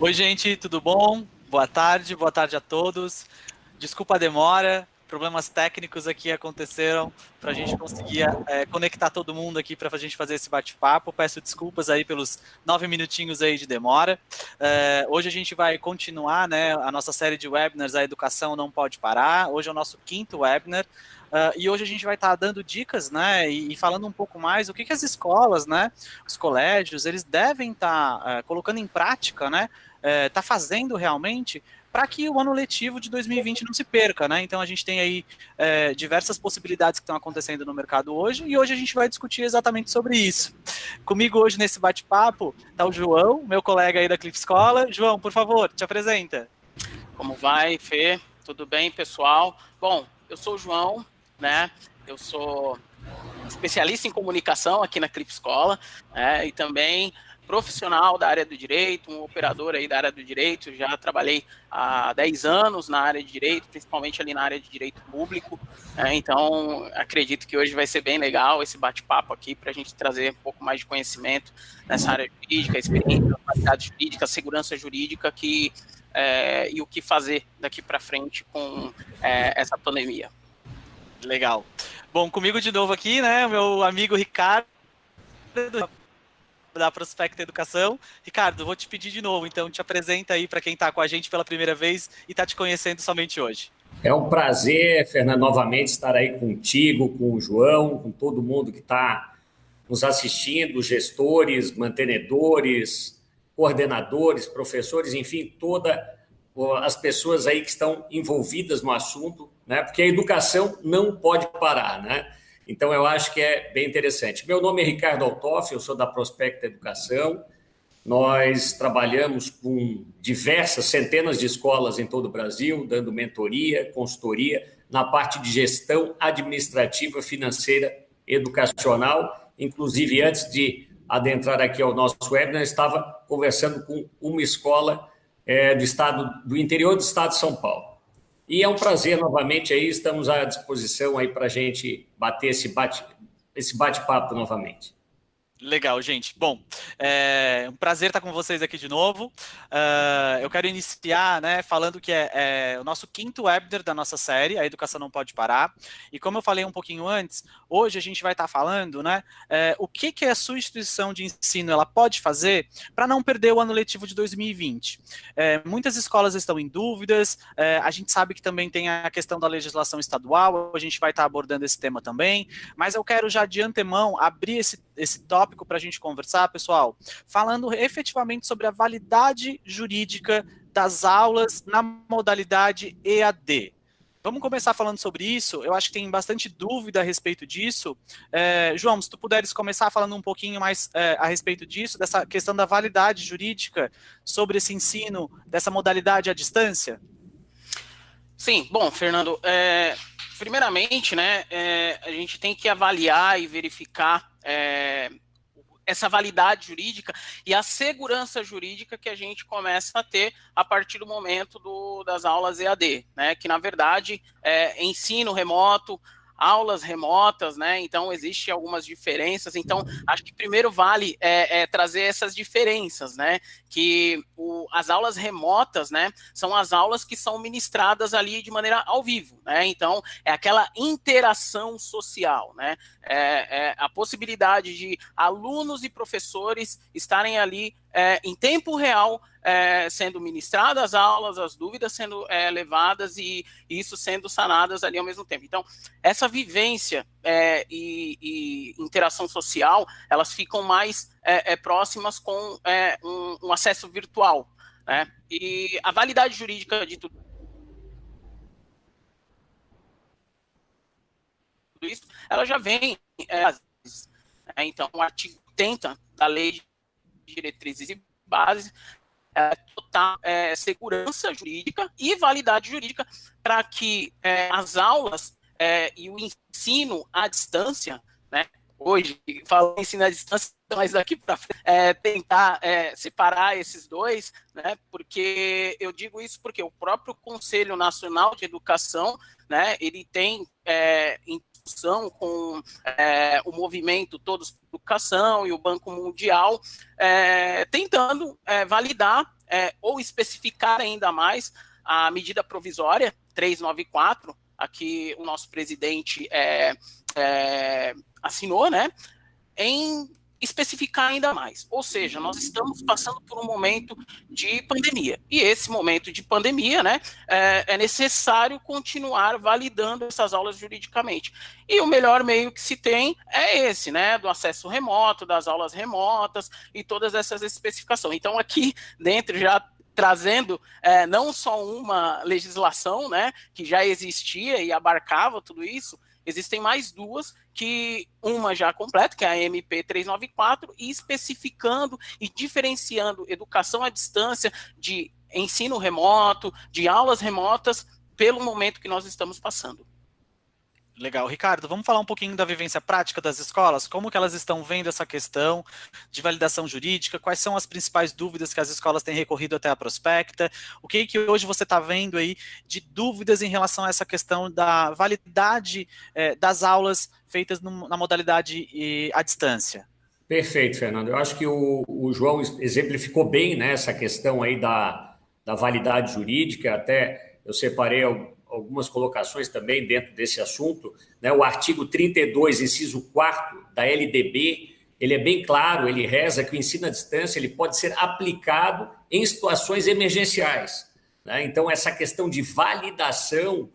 Oi, gente, tudo bom? Boa tarde a todos. Desculpa a demora, problemas técnicos aqui aconteceram para a gente conseguir conectar todo mundo aqui para a gente fazer esse bate-papo. Peço desculpas aí pelos 9 minutinhos aí de demora. Hoje a gente vai continuar, né, a nossa série de webinars, A Educação Não Pode Parar. Hoje é o nosso 5º webinar. E hoje a gente vai estar dando dicas, né, e falando um pouco mais o que as escolas, né, os colégios, eles devem estar colocando em prática, né, tá fazendo realmente para que o ano letivo de 2020 não se perca, né? Então a gente tem aí diversas possibilidades que estão acontecendo no mercado hoje, e hoje a gente vai discutir exatamente sobre isso. Comigo hoje nesse bate-papo está o João, meu colega aí da Cliff Escola. João, por favor, te apresenta. Como vai, Fê? Tudo bem, pessoal? Bom, eu sou o João, né? Eu sou especialista em comunicação aqui na Cliff Escola, e também profissional da área do direito, um operador aí da área do direito. Já trabalhei há 10 anos na área de direito, principalmente ali na área de direito público, então acredito que hoje vai ser bem legal esse bate-papo aqui para a gente trazer um pouco mais de conhecimento nessa área jurídica, experiência, qualidade jurídica, segurança jurídica e o que fazer daqui para frente com essa pandemia. Legal. Bom, comigo de novo aqui, né, meu amigo Ricardo, da Prospecta Educação. Ricardo, vou te pedir de novo, então te apresenta aí para quem está com a gente pela primeira vez e está te conhecendo somente hoje. É um prazer, Fernando, novamente estar aí contigo, com o João, com todo mundo que está nos assistindo, gestores, mantenedores, coordenadores, professores, enfim, todas as pessoas aí que estão envolvidas no assunto, né? Porque a educação não pode parar, né? Então, eu acho que é bem interessante. Meu nome é Ricardo Altoff, eu sou da Prospecta Educação. Nós trabalhamos com diversas centenas de escolas em todo o Brasil, dando mentoria, consultoria, na parte de gestão administrativa, financeira, educacional. Inclusive, antes de adentrar aqui ao nosso webinar, eu estava conversando com uma escola do interior do estado de São Paulo. E é um prazer, novamente, aí estamos à disposição aí para a gente bater esse bate-papo novamente. Legal, gente. Bom, é um prazer estar com vocês aqui de novo. Eu quero iniciar, né, falando que é o nosso 5º webinar da nossa série, A Educação Não Pode Parar. E como eu falei um pouquinho antes, hoje a gente vai estar falando, né, o que a sua instituição de ensino ela pode fazer para não perder o ano letivo de 2020. Muitas escolas estão em dúvidas, a gente sabe que também tem a questão da legislação estadual, a gente vai estar abordando esse tema também, mas eu quero já de antemão abrir esse tópico para a gente conversar, pessoal, falando efetivamente sobre a validade jurídica das aulas na modalidade EAD. Vamos começar falando sobre isso. Eu acho que tem bastante dúvida a respeito disso. João, se tu puderes começar falando um pouquinho mais a respeito disso, dessa questão da validade jurídica sobre esse ensino, dessa modalidade à distância. Sim, bom, Fernando, primeiramente, né, a gente tem que avaliar e verificar essa validade jurídica e a segurança jurídica que a gente começa a ter a partir do momento das aulas EAD, né, que na verdade é ensino remoto, aulas remotas, né, então existem algumas diferenças. Então acho que primeiro vale trazer essas diferenças, né, que as aulas remotas, né, são as aulas que são ministradas ali de maneira ao vivo, né, então é aquela interação social, né, a possibilidade de alunos e professores estarem ali em tempo real, sendo ministradas as aulas, as dúvidas sendo levadas e isso sendo sanadas ali ao mesmo tempo. Então, essa vivência e interação social, elas ficam mais próximas com um acesso virtual, né? E a validade jurídica de tudo isso, ela já vem, então, o artigo 80 da Lei de Diretrizes e Bases, total segurança jurídica e validade jurídica para que as aulas e o ensino à distância, né, hoje, falando em ensino à distância, mas daqui para frente, tentar separar esses dois, né, porque eu digo isso porque o próprio Conselho Nacional de Educação, né, ele tem discussão com o movimento Todos por Educação e o Banco Mundial, tentando validar ou especificar ainda mais a medida provisória 394, a que o nosso presidente assinou, né, em especificar ainda mais. Ou seja, nós estamos passando por um momento de pandemia. E esse momento de pandemia, né, é necessário continuar validando essas aulas juridicamente. E o melhor meio que se tem é esse, né, do acesso remoto, das aulas remotas e todas essas especificações. Então, aqui dentro já trazendo não só uma legislação, né, que já existia e abarcava tudo isso, existem mais duas, que uma já completa, que é a MP 394, e especificando e diferenciando educação à distância de ensino remoto, de aulas remotas, pelo momento que nós estamos passando. Legal. Ricardo, vamos falar um pouquinho da vivência prática das escolas? Como que elas estão vendo essa questão de validação jurídica? Quais são as principais dúvidas que as escolas têm recorrido até a Prospecta? O que hoje você está vendo aí de dúvidas em relação a essa questão da validade das aulas feitas na modalidade à distância? Perfeito, Fernando. Eu acho que o João exemplificou bem, né, essa questão aí da validade jurídica. Até eu separei algumas colocações também dentro desse assunto, né? O artigo 32, inciso 4º da LDB, ele é bem claro, ele reza que o ensino à distância ele pode ser aplicado em situações emergenciais, né? Então, essa questão de validação,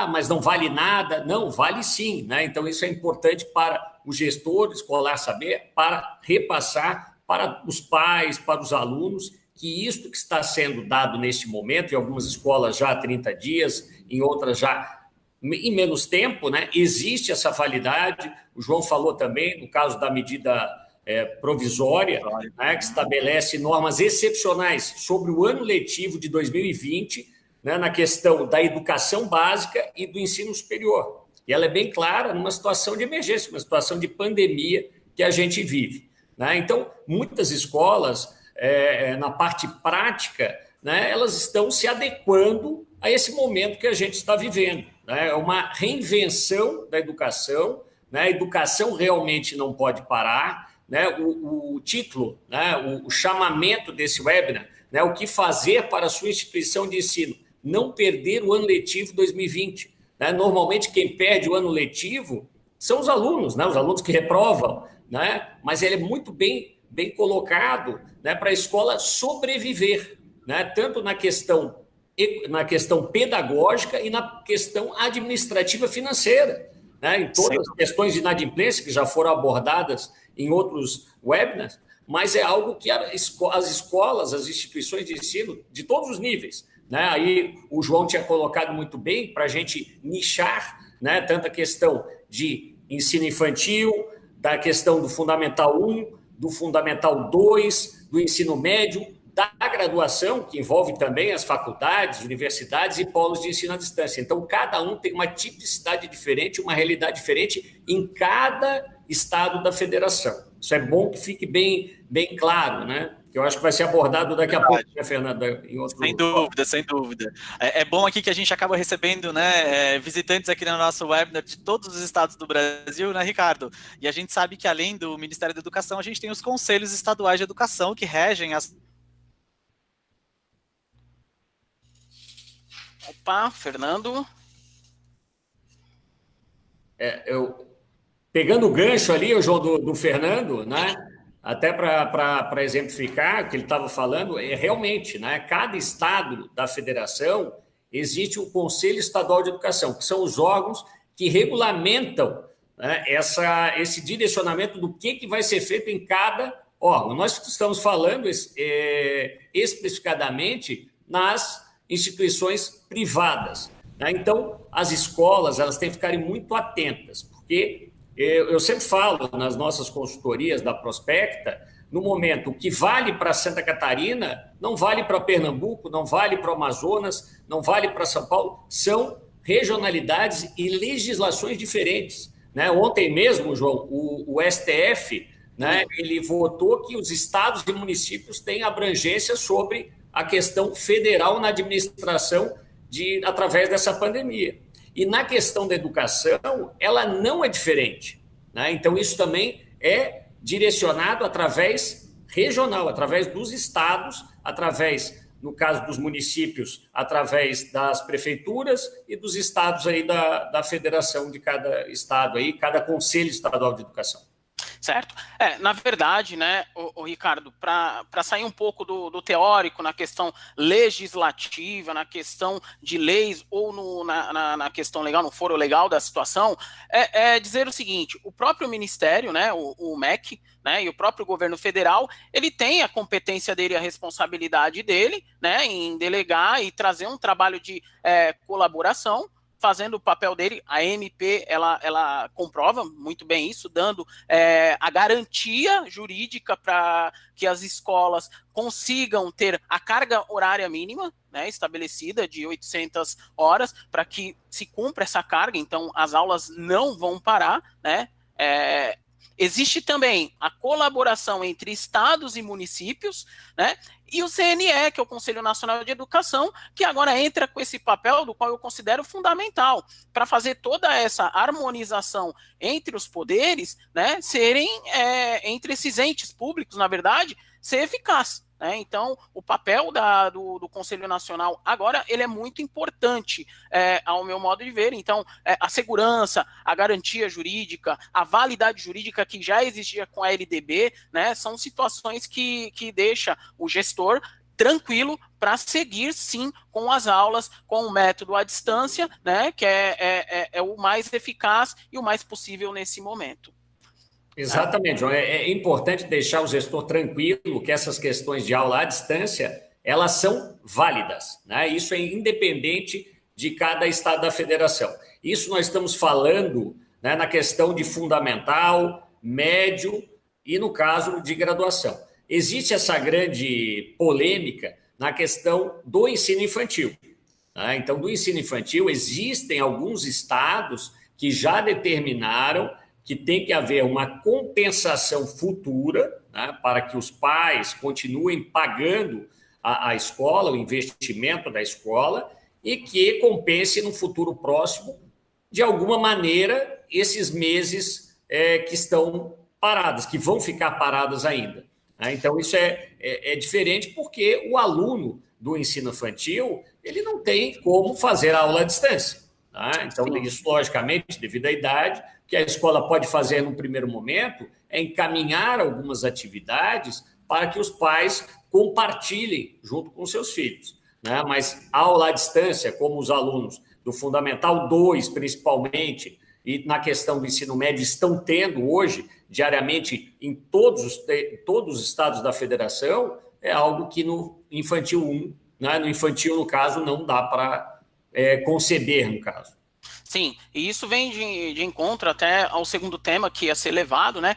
mas não vale nada, não, vale sim, né? Então, isso é importante para o gestor escolar saber, para repassar para os pais, para os alunos, que isto que está sendo dado neste momento, em algumas escolas já há 30 dias, em outras já em menos tempo, né? Existe essa validade. O João falou também, no caso da medida provisória, né, que estabelece normas excepcionais sobre o ano letivo de 2020, né, na questão da educação básica e do ensino superior. E ela é bem clara numa situação de emergência, uma situação de pandemia que a gente vive, né? Então, muitas escolas, na parte prática, né, elas estão se adequando a esse momento que a gente está vivendo, né? É uma reinvenção da educação, né? A educação realmente não pode parar, né? O título, né, o chamamento desse webinar, né, o que fazer para a sua instituição de ensino não perder o ano letivo 2020. Né? Normalmente, quem perde o ano letivo são os alunos, né? Os alunos que reprovam, né? Mas ele é muito bem colocado, né, para a escola sobreviver, né, tanto na questão pedagógica e na questão administrativa financeira, né, em todas as questões de inadimplência que já foram abordadas em outros webinars, mas é algo que as escolas, as instituições de ensino de todos os níveis, né, aí o João tinha colocado muito bem para a gente nichar, né, tanto a questão de ensino infantil, da questão do Fundamental 1, do Fundamental 2, do ensino médio, da graduação, que envolve também as faculdades, universidades e polos de ensino à distância. Então, cada um tem uma tipicidade diferente, uma realidade diferente em cada estado da federação. Isso é bom que fique bem claro, né? Que eu acho que vai ser abordado daqui a pouco, né, Fernanda? Sem dúvida, sem dúvida. É bom aqui que a gente acaba recebendo, né, visitantes aqui no nosso webinar de todos os estados do Brasil, né, Ricardo? E a gente sabe que, além do Ministério da Educação, a gente tem os conselhos estaduais de educação que regem as... Opa, Fernando. Pegando o gancho ali, João, do Fernando, né? Até para exemplificar o que ele estava falando, realmente, né, cada estado da federação existe o Conselho Estadual de Educação, que são os órgãos que regulamentam, né, esse direcionamento do que vai ser feito em cada órgão. Nós estamos falando especificadamente nas instituições privadas, né? Então, as escolas elas têm que ficarem muito atentas, porque eu sempre falo nas nossas consultorias da Prospecta, no momento, o que vale para Santa Catarina não vale para Pernambuco, não vale para o Amazonas, não vale para São Paulo, são regionalidades e legislações diferentes, né? Ontem mesmo, João, o STF, né, ele votou que os estados e municípios têm abrangência sobre a questão federal na administração através dessa pandemia. E na questão da educação, ela não é diferente, né? Então, isso também é direcionado através regional, através dos estados, através, no caso dos municípios, através das prefeituras e dos estados aí da federação de cada estado, aí, cada Conselho Estadual de Educação. Certo? Na verdade, né, o Ricardo, para sair um pouco do teórico na questão legislativa, na questão de leis ou na questão legal, no foro legal da situação, dizer o seguinte: o próprio Ministério, né, o MEC, né, e o próprio governo federal, ele tem a competência dele, a responsabilidade dele, né, em delegar e trazer um trabalho de colaboração, fazendo o papel dele. A MP, ela comprova muito bem isso, dando a garantia jurídica para que as escolas consigam ter a carga horária mínima, né, estabelecida de 800 horas, para que se cumpra essa carga, então as aulas não vão parar, né. Existe também a colaboração entre estados e municípios, né? E o CNE, que é o Conselho Nacional de Educação, que agora entra com esse papel, do qual eu considero fundamental, para fazer toda essa harmonização entre os poderes, né, entre esses entes públicos, na verdade, ser eficaz. Então, o papel do Conselho Nacional agora, ele é muito importante, ao meu modo de ver. Então, a segurança, a garantia jurídica, a validade jurídica que já existia com a LDB, né, são situações que deixa o gestor tranquilo para seguir, sim, com as aulas, com o método à distância, né, que é o mais eficaz e o mais possível nesse momento. Exatamente, João. É importante deixar o gestor tranquilo que essas questões de aula à distância, elas são válidas, né? Isso é independente de cada estado da federação. Isso nós estamos falando, né, na questão de fundamental, médio e, no caso, de graduação. Existe essa grande polêmica na questão do ensino infantil, né? Então, do ensino infantil, existem alguns estados que já determinaram que tem que haver uma compensação futura, né, para que os pais continuem pagando a escola, o investimento da escola, e que compense no futuro próximo, de alguma maneira, esses meses que estão paradas, que vão ficar paradas ainda. Né? Então, isso é diferente porque o aluno do ensino infantil, ele não tem como fazer a aula à distância. Tá? Então, isso, logicamente, devido à idade, que a escola pode fazer no primeiro momento é encaminhar algumas atividades para que os pais compartilhem junto com seus filhos, né? Mas aula à distância, como os alunos do Fundamental 2, principalmente, e na questão do ensino médio estão tendo hoje, diariamente, em todos os estados da federação, é algo que no Infantil 1, né? No Infantil, no caso, não dá para conceber, no caso. Sim, e isso vem de encontro até ao segundo tema que ia ser levado, né,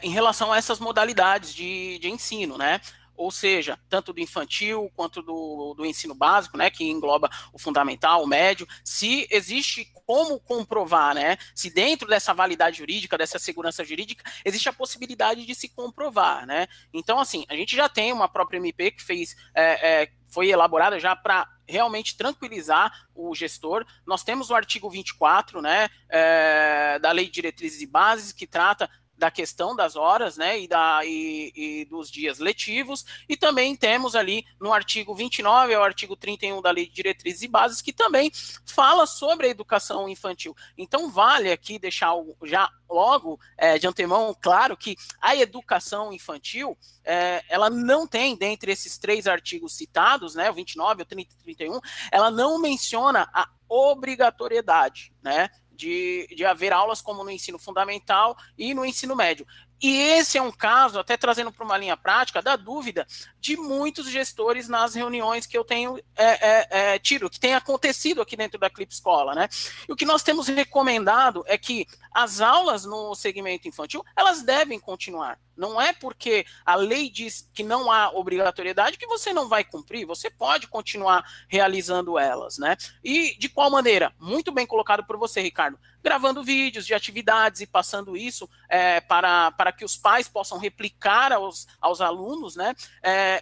em relação a essas modalidades de ensino, né, ou seja, tanto do infantil quanto do ensino básico, né, que engloba o fundamental, o médio, se existe como comprovar, né, se dentro dessa validade jurídica, dessa segurança jurídica, existe a possibilidade de se comprovar, né. Então, assim, a gente já tem uma própria MP que foi elaborada já para realmente tranquilizar o gestor. Nós temos o artigo 24, né, da Lei de Diretrizes e Bases, que trata da questão das horas, né, e dos dias letivos, e também temos ali no artigo 29 ao artigo 31 da Lei de Diretrizes e Bases, que também fala sobre a educação infantil. Então, vale aqui deixar já logo de antemão claro que a educação infantil, ela não tem, dentre esses três artigos citados, né, o 29, o 30 e o 31, ela não menciona a obrigatoriedade, né, de haver aulas como no ensino fundamental e no ensino médio. E esse é um caso, até trazendo para uma linha prática, da dúvida de muitos gestores nas reuniões que eu tenho tido, que tem acontecido aqui dentro da Clipe Escola, né? E o que nós temos recomendado é que as aulas no segmento infantil, elas devem continuar. Não é porque a lei diz que não há obrigatoriedade que você não vai cumprir, você pode continuar realizando elas, né? E de qual maneira? Muito bem colocado por você, Ricardo. gravando vídeos de atividades e passando isso para que os pais possam replicar aos alunos, né?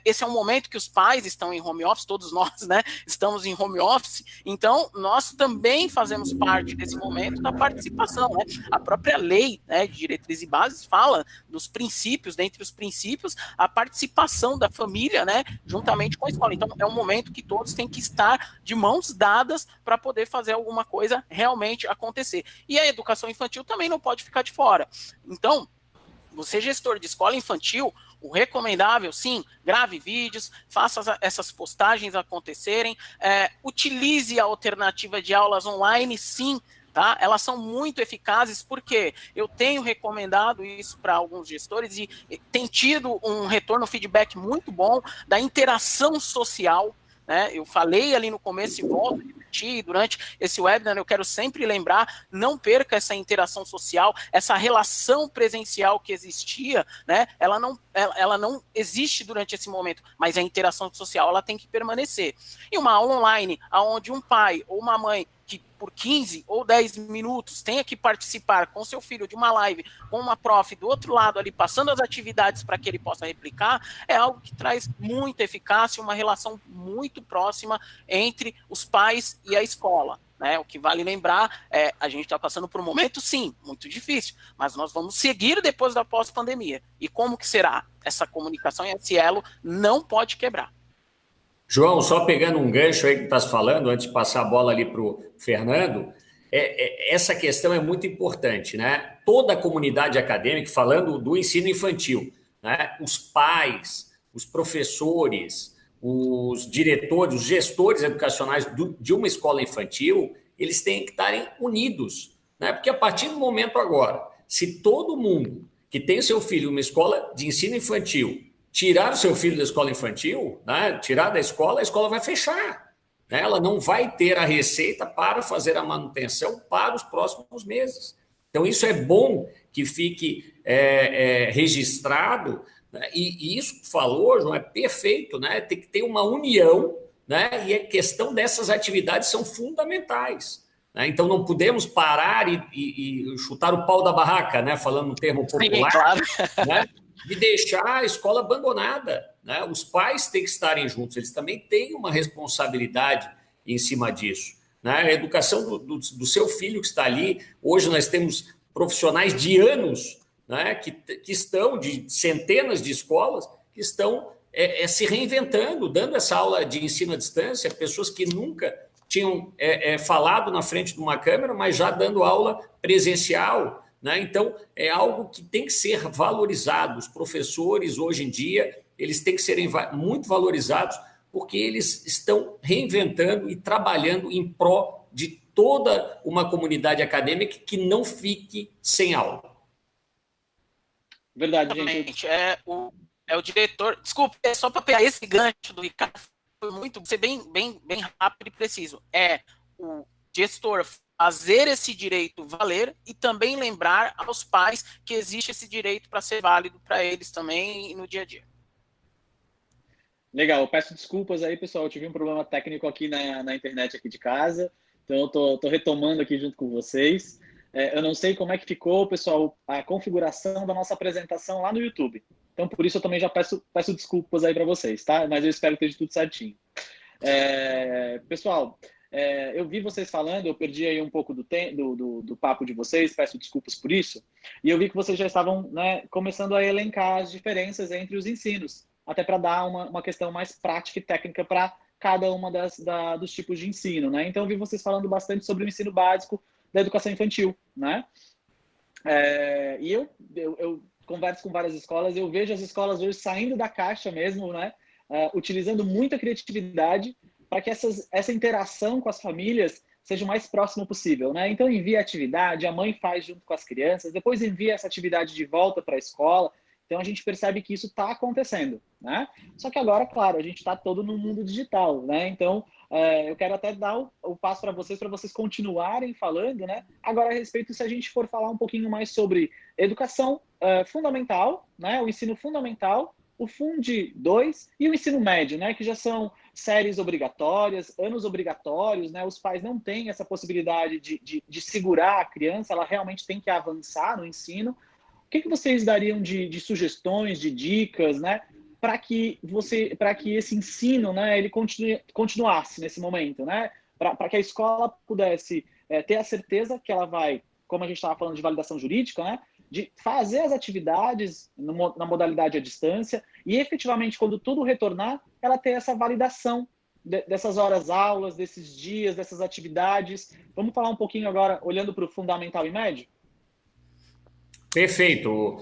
Esse é um momento que os pais estão em home office, todos nós, né, estamos em home office, então nós também fazemos parte desse momento da participação, né? A própria lei, né, de diretrizes e bases fala dos princípios, dentre os princípios, a participação da família, né, juntamente com a escola. Então é um momento que todos têm que estar de mãos dadas para poder fazer alguma coisa realmente acontecer. E a educação infantil também não pode ficar de fora. Então, você, gestor de escola infantil, o recomendável, sim, grave vídeos, faça essas postagens acontecerem, utilize a alternativa de aulas online, sim, tá? Elas são muito eficazes, porque eu tenho recomendado isso para alguns gestores e tem tido um retorno, feedback muito bom da interação social, né? Eu falei ali no começo e volto a repetir, durante esse webinar eu quero sempre lembrar, não perca essa interação social, essa relação presencial que existia, né? Ela não existe durante esse momento, mas a interação social ela tem que permanecer. E uma aula online, onde um pai ou uma mãe que por 15 ou 10 minutos tenha que participar com seu filho de uma live, com uma prof do outro lado ali, passando as atividades para que ele possa replicar, é algo que traz muita eficácia, uma relação muito próxima entre os pais e a escola. Né? O que vale lembrar a gente está passando por um momento, sim, muito difícil, mas nós vamos seguir depois da pós-pandemia. E como que será? Essa comunicação e esse elo não pode quebrar. João, só pegando um gancho aí que estás falando, antes de passar a bola ali para o Fernando, essa questão é muito importante, né? Toda a comunidade acadêmica, falando do ensino infantil, né? Os pais, os professores, os diretores, os gestores educacionais de uma escola infantil, eles têm que estarem unidos, né? Porque a partir do momento agora, se todo mundo que tem seu filho em uma escola de ensino infantil tirar o seu filho da escola infantil, né, tirar da escola, a escola vai fechar. Né? Ela não vai ter a receita para fazer a manutenção para os próximos meses. Então, isso é bom que fique registrado, né? E isso que falou, João, é perfeito, né? Tem que ter uma união, né? E a questão dessas atividades são fundamentais. Né? Então, não podemos parar e chutar o pau da barraca, né? Falando um termo popular. Sim, claro. Né? De deixar a escola abandonada. Né? Os pais têm que estarem juntos, eles também têm uma responsabilidade em cima disso. Né? A educação do seu filho que está ali, hoje nós temos profissionais de anos, né, que estão, de centenas de escolas, que estão se reinventando, dando essa aula de ensino à distância, pessoas que nunca tinham falado na frente de uma câmera, mas já dando aula presencial. Né? Então, é algo que tem que ser valorizado. Os professores, hoje em dia, eles têm que serem muito valorizados, porque eles estão reinventando e trabalhando em pró de toda uma comunidade acadêmica que não fique sem aula. Verdade, gente. É o diretor... Desculpa, é só para pegar esse gancho do Ricardo, foi muito... Ser bem rápido e preciso. É o gestor fazer esse direito valer e também lembrar aos pais que existe esse direito para ser válido para eles também no dia a dia. Legal, eu peço desculpas aí, pessoal, eu tive um problema técnico aqui na internet aqui de casa, então eu tô retomando aqui junto com vocês. Eu não sei como é que ficou, pessoal, a configuração da nossa apresentação lá no YouTube. Então, por isso eu também já peço desculpas aí para vocês, tá? Mas eu espero que esteja tudo certinho. Pessoal, eu vi vocês falando, eu perdi aí um pouco do papo de vocês, peço desculpas por isso, e eu vi que vocês já estavam, né, começando a elencar as diferenças entre os ensinos, até para dar uma questão mais prática e técnica para cada uma dos tipos de ensino, né? Então eu vi vocês falando bastante sobre o ensino básico da educação infantil, né? E eu converso com várias escolas, eu vejo as escolas hoje saindo da caixa mesmo, né? Utilizando muita criatividade para que essa interação com as famílias seja o mais próximo possível, né? Então envia a atividade, a mãe faz junto com as crianças, depois envia essa atividade de volta para a escola. Então a gente percebe que isso está acontecendo, né? Só que agora, claro, a gente está todo no mundo digital, né? Então eu quero até dar o passo para vocês continuarem falando, né? Agora a respeito, se a gente for falar um pouquinho mais sobre educação fundamental, né? O ensino fundamental, o Fundi 2 e o ensino médio, né, que já são séries obrigatórias, anos obrigatórios, né, os pais não têm essa possibilidade de segurar a criança, ela realmente tem que avançar no ensino. O que vocês dariam de sugestões, de dicas, né, para que esse ensino, né, ele continuasse nesse momento, né, para que a escola pudesse ter a certeza que ela vai, como a gente estava falando de validação jurídica, né, de fazer as atividades na modalidade à distância e, efetivamente, quando tudo retornar, ela ter essa validação dessas horas aulas, desses dias, dessas atividades. Vamos falar um pouquinho agora, olhando para o fundamental e médio? Perfeito,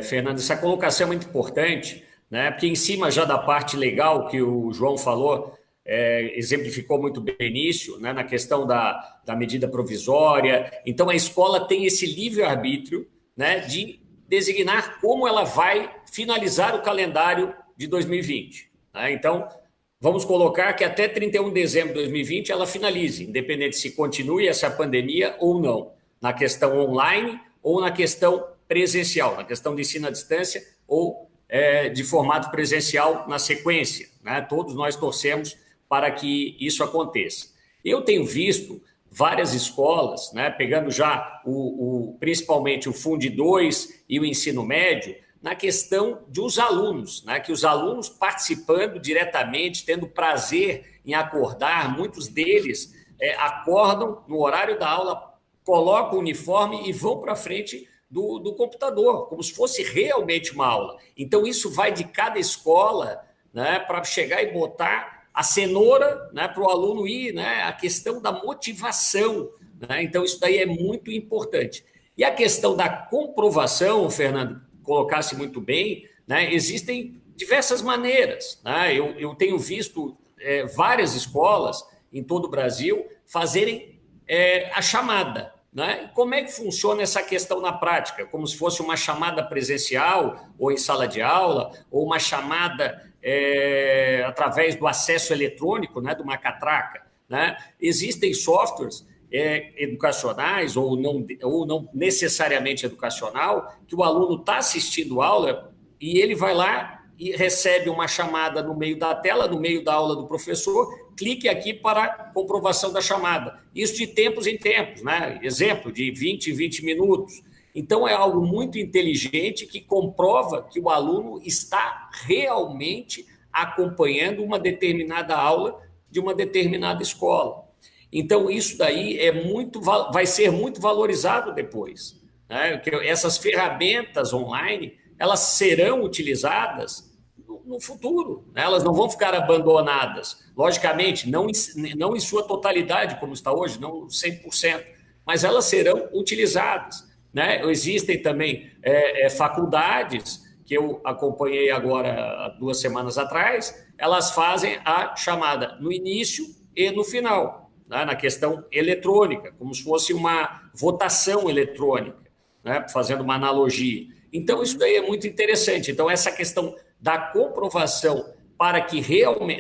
Fernando. Essa colocação é muito importante, né? Porque em cima já da parte legal que o João falou, exemplificou muito bem no início, né? Na questão da medida provisória. Então, a escola tem esse livre-arbítrio, né, de designar como ela vai finalizar o calendário de 2020. Né? Então, vamos colocar que até 31 de dezembro de 2020 ela finalize, independente se continue essa pandemia ou não, na questão online ou na questão presencial, na questão de ensino à distância ou de formato presencial na sequência. Né? Todos nós torcemos para que isso aconteça. Eu tenho visto várias escolas, né, pegando já principalmente o Fundi 2 e o ensino médio, na questão dos alunos, né, que os alunos participando diretamente, tendo prazer em acordar, muitos deles acordam no horário da aula, colocam o uniforme e vão para frente do computador, como se fosse realmente uma aula. Então, isso vai de cada escola, né, para chegar e botar a cenoura, né, para o aluno ir, né, a questão da motivação. Né? Então, isso daí é muito importante. E a questão da comprovação, o Fernando colocasse muito bem, né, existem diversas maneiras. Né? Eu tenho visto várias escolas em todo o Brasil fazerem a chamada. Né? E como é que funciona essa questão na prática? Como se fosse uma chamada presencial, ou em sala de aula, ou uma chamada através do acesso eletrônico, né, de uma catraca. Né? Existem softwares educacionais, ou não necessariamente educacional, que o aluno está assistindo aula e ele vai lá e recebe uma chamada no meio da tela, no meio da aula do professor, clique aqui para comprovação da chamada. Isso de tempos em tempos, né? Exemplo, de 20 em 20 minutos. Então, é algo muito inteligente que comprova que o aluno está realmente acompanhando uma determinada aula de uma determinada escola. Então, isso daí vai ser muito valorizado depois. Né? Essas ferramentas online, elas serão utilizadas no futuro. Né? Elas não vão ficar abandonadas. Logicamente, não em sua totalidade, como está hoje, não 100%, mas elas serão utilizadas. Né? Existem também faculdades que eu acompanhei agora há 2 semanas atrás, elas fazem a chamada no início e no final, né? Na questão eletrônica, como se fosse uma votação eletrônica, né? Fazendo uma analogia. Então, isso daí é muito interessante. Então, essa questão da comprovação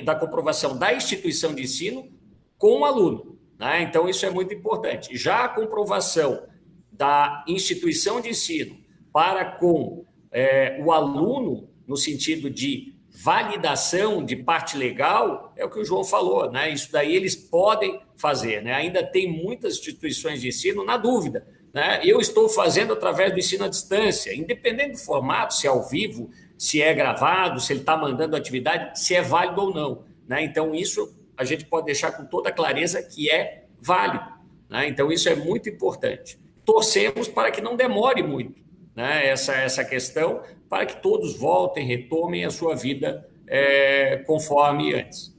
da comprovação da instituição de ensino com o aluno. Né? Então, isso é muito importante. Já a comprovação da instituição de ensino para com o aluno, no sentido de validação de parte legal, é o que o João falou, né? Isso daí eles podem fazer, né? Ainda tem muitas instituições de ensino na dúvida, né? Eu estou fazendo através do ensino à distância, independente do formato, se é ao vivo, se é gravado, se ele está mandando atividade, se é válido ou não, né? Então, isso a gente pode deixar com toda clareza que é válido, né? Então, isso é muito importante. Torcemos para que não demore muito, né, essa questão, para que todos voltem, retomem a sua vida conforme antes.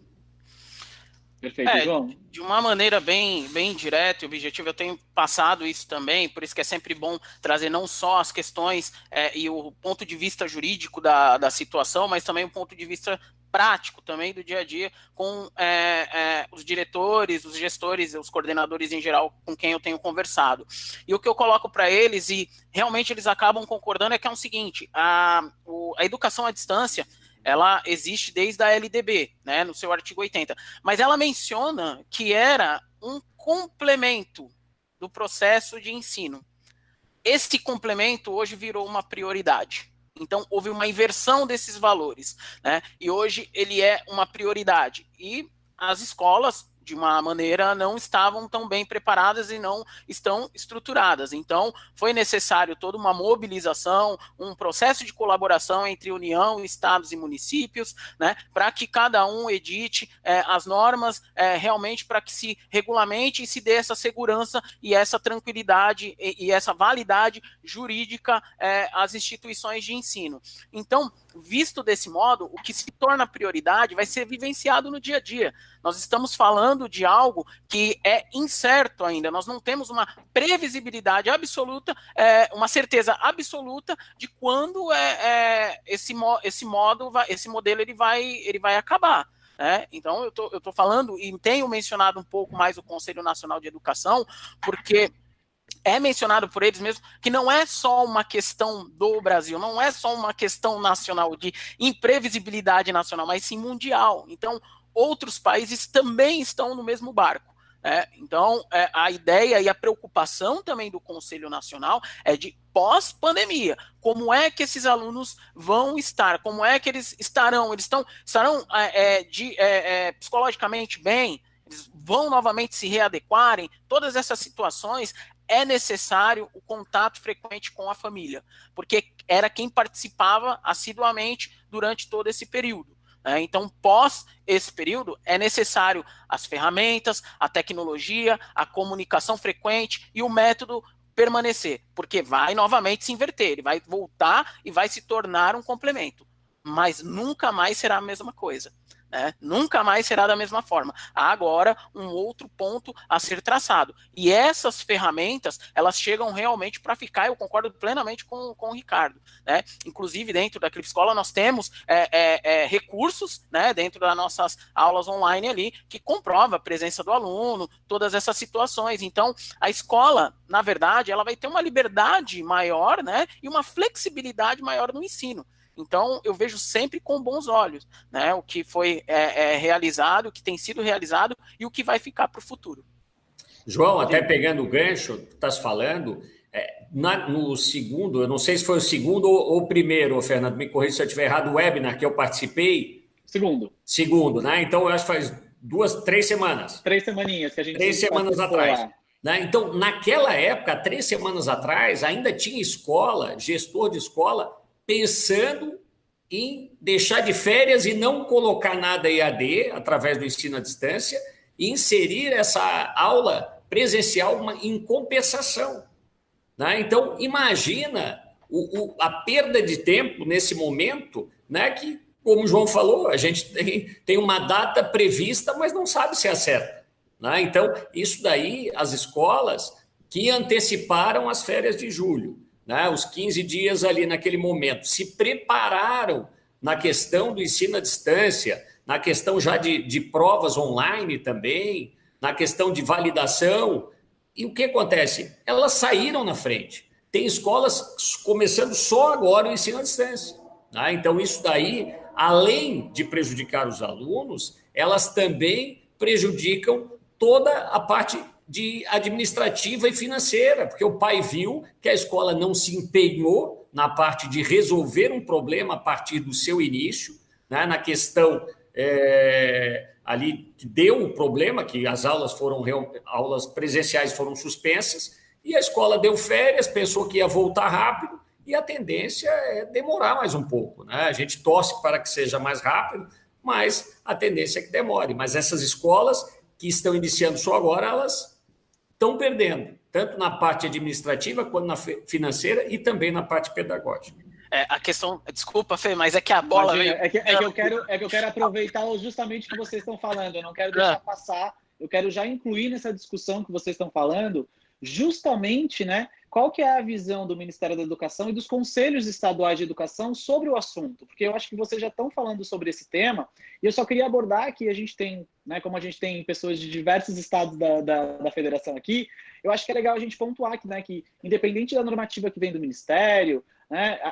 Perfeito, João. De uma maneira bem direta e objetiva, eu tenho passado isso também, por isso que é sempre bom trazer não só as questões e o ponto de vista jurídico da situação, mas também o ponto de vista prático também do dia a dia com os diretores, os gestores, os coordenadores em geral com quem eu tenho conversado. E o que eu coloco para eles, e realmente eles acabam concordando, é que é o seguinte, a educação à distância, ela existe desde a LDB, né, no seu artigo 80, mas ela menciona que era um complemento do processo de ensino. Esse complemento hoje virou uma prioridade. Então, houve uma inversão desses valores, né? E hoje ele é uma prioridade. E as escolas, de uma maneira, não estavam tão bem preparadas e não estão estruturadas. Então, foi necessário toda uma mobilização, um processo de colaboração entre União, estados e municípios, né, para que cada um edite as normas realmente para que se regulamente e se dê essa segurança e essa tranquilidade e essa validade jurídica às instituições de ensino. Então, visto desse modo, o que se torna prioridade vai ser vivenciado no dia a dia. Nós estamos falando de algo que é incerto ainda, nós não temos uma previsibilidade absoluta, uma certeza absoluta de quando esse modelo ele vai acabar. Então, eu tô falando, e tenho mencionado um pouco mais o Conselho Nacional de Educação, porque é mencionado por eles mesmo que não é só uma questão do Brasil, não é só uma questão nacional, de imprevisibilidade nacional, mas sim mundial. Então, outros países também estão no mesmo barco. Então, a ideia e a preocupação também do Conselho Nacional é de pós-pandemia. Como é que esses alunos vão estar? Como é que eles estarão? Eles estarão psicologicamente bem? Eles vão novamente se readequarem? Todas essas situações é necessário o contato frequente com a família, porque era quem participava assiduamente durante todo esse período. Então, pós esse período, é necessário as ferramentas, a tecnologia, a comunicação frequente e o método permanecer, porque vai novamente se inverter, ele vai voltar e vai se tornar um complemento, mas nunca mais será a mesma coisa. Nunca mais será da mesma forma. Há agora um outro ponto a ser traçado. E essas ferramentas, elas chegam realmente para ficar, eu concordo plenamente com o Ricardo. Inclusive, dentro da Eclipse Escola, nós temos recursos, dentro das nossas aulas online ali, que comprova a presença do aluno, todas essas situações. Então, a escola, na verdade, ela vai ter uma liberdade maior, e uma flexibilidade maior no ensino. Então, eu vejo sempre com bons olhos, o que foi realizado, o que tem sido realizado e o que vai ficar para o futuro. João, até pegando o gancho que tu estás falando, no segundo, eu não sei se foi o segundo ou o primeiro, Fernando, me corrija se eu estiver errado, o webinar que eu participei. Segundo, né? Então, eu acho que faz 3 semanas. 3 semaninhas que a gente... 3 semanas atrás. Então, naquela época, 3 semanas atrás, ainda tinha escola, gestor de escola, pensando em deixar de férias e não colocar nada EAD, através do ensino à distância, e inserir essa aula presencial em compensação. Então, imagina a perda de tempo nesse momento, que, como o João falou, a gente tem uma data prevista, mas não sabe se é certa. Então, isso daí, as escolas que anteciparam as férias de julho, os 15 dias ali naquele momento, se prepararam na questão do ensino à distância, na questão já de provas online também, na questão de validação. E o que acontece? Elas saíram na frente. Tem escolas começando só agora o ensino à distância. Então, isso daí, além de prejudicar os alunos, elas também prejudicam toda a parte administrativa e financeira, porque o pai viu que a escola não se empenhou na parte de resolver um problema a partir do seu início, na questão ali que deu o problema, que as aulas presenciais foram suspensas, e a escola deu férias, pensou que ia voltar rápido, e a tendência é demorar mais um pouco. A gente torce para que seja mais rápido, mas a tendência é que demore. Mas essas escolas que estão iniciando só agora, elas estão perdendo, tanto na parte administrativa quanto na financeira e também na parte pedagógica. A questão, desculpa, Fê, mas é que a bola veio... É que eu quero aproveitar justamente o que vocês estão falando, eu não quero deixar passar, eu quero já incluir nessa discussão que vocês estão falando, justamente, qual que é a visão do Ministério da Educação e dos conselhos estaduais de educação sobre o assunto, porque eu acho que vocês já estão falando sobre esse tema, e eu só queria abordar que a gente tem, como a gente tem pessoas de diversos estados da federação aqui, eu acho que é legal a gente pontuar aqui, que independente da normativa que vem do Ministério,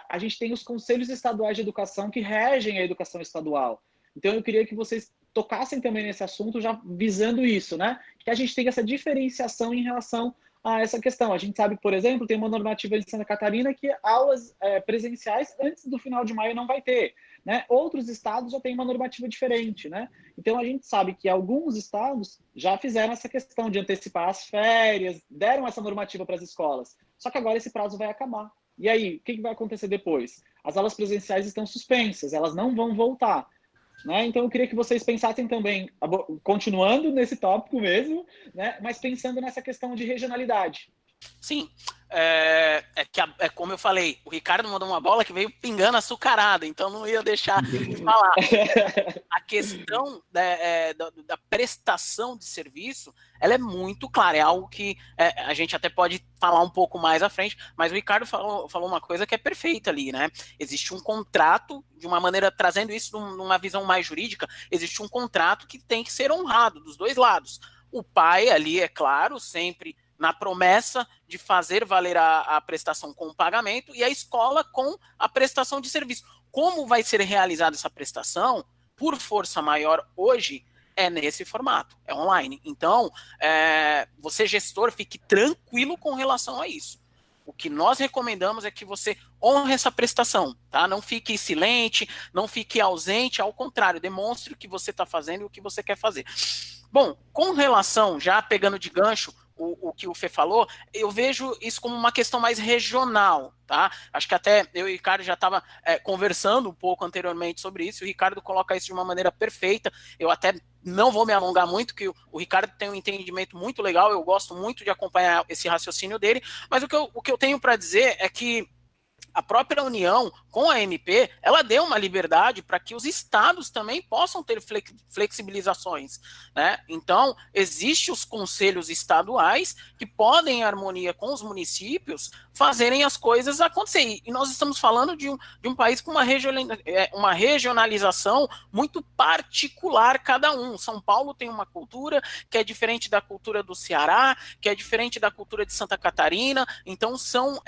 a gente tem os conselhos estaduais de educação que regem a educação estadual. Então eu queria que vocês tocassem também nesse assunto, já visando isso, que a gente tem essa diferenciação em relação a essa questão. A gente sabe, por exemplo, tem uma normativa em Santa Catarina que aulas presenciais antes do final de maio não vai ter, né? Outros estados já têm uma normativa diferente, né? Então a gente sabe que alguns estados já fizeram essa questão de antecipar as férias, deram essa normativa para as escolas. Só que agora esse prazo vai acabar. E aí, o que vai acontecer depois? As aulas presenciais estão suspensas, elas não vão voltar. Né? Então eu queria que vocês pensassem também, continuando nesse tópico mesmo, né? Mas pensando nessa questão de regionalidade. Sim, é como eu falei, o Ricardo mandou uma bola que veio pingando açucarada, então não ia deixar de falar. A questão da prestação de serviço, ela é muito clara, é algo que a gente até pode falar um pouco mais à frente, mas o Ricardo falou uma coisa que é perfeita ali, né? Existe um contrato, de uma maneira, trazendo isso numa visão mais jurídica, existe um contrato que tem que ser honrado dos dois lados. O pai ali, é claro, sempre na promessa de fazer valer a prestação com o pagamento e a escola com a prestação de serviço. Como vai ser realizada essa prestação, por força maior hoje, é nesse formato, é online. Então, você gestor, fique tranquilo com relação a isso. O que nós recomendamos é que você honre essa prestação, tá? Não fique silente, não fique ausente, ao contrário, demonstre o que você está fazendo e o que você quer fazer. Bom, com relação, já pegando de gancho, o que o Fê falou, eu vejo isso como uma questão mais regional, tá? Acho que até eu e o Ricardo já estava conversando um pouco anteriormente sobre isso, o Ricardo coloca isso de uma maneira perfeita, eu até não vou me alongar muito, que o Ricardo tem um entendimento muito legal, eu gosto muito de acompanhar esse raciocínio dele, mas o que eu tenho para dizer é que a própria União, com a MP, ela deu uma liberdade para que os estados também possam ter flexibilizações, né? Então, existem os conselhos estaduais que podem, em harmonia com os municípios, fazerem as coisas acontecerem. E nós estamos falando de um país com uma regionalização muito particular cada um. São Paulo tem uma cultura que é diferente da cultura do Ceará, que é diferente da cultura de Santa Catarina, então são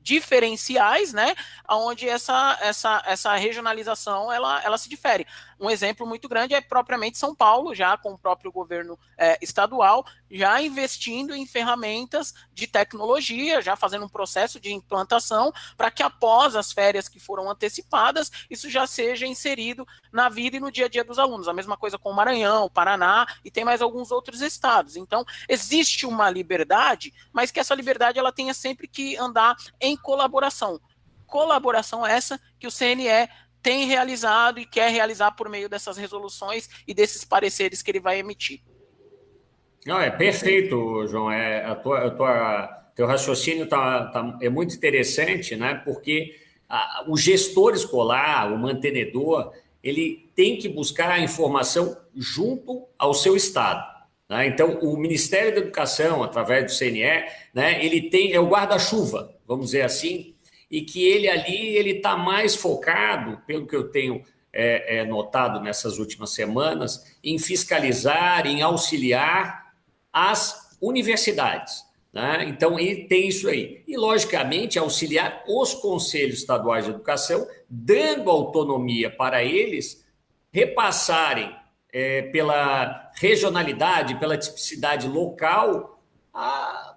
diferenciais, né, onde essa regionalização ela se difere. Um exemplo muito grande é propriamente São Paulo, já com o próprio governo estadual, já investindo em ferramentas de tecnologia, já fazendo um processo de implantação para que após as férias que foram antecipadas, isso já seja inserido na vida e no dia a dia dos alunos. A mesma coisa com o Maranhão, o Paraná e tem mais alguns outros estados. Então, existe uma liberdade, mas que essa liberdade ela tenha sempre que andar em colaboração. Colaboração essa que o CNE tem realizado e quer realizar por meio dessas resoluções e desses pareceres que ele vai emitir. Não, é perfeito, João. Teu raciocínio é muito interessante, né? Porque o gestor escolar, o mantenedor, ele tem que buscar a informação junto ao seu estado. Né? Então, o Ministério da Educação, através do CNE, né, ele é o guarda-chuva, vamos dizer assim, e que ele está mais focado, pelo que eu tenho notado nessas últimas semanas, em fiscalizar, em auxiliar as universidades. Né? Então, ele tem isso aí. E, logicamente, auxiliar os conselhos estaduais de educação, dando autonomia para eles repassarem pela regionalidade, pela tipicidade local,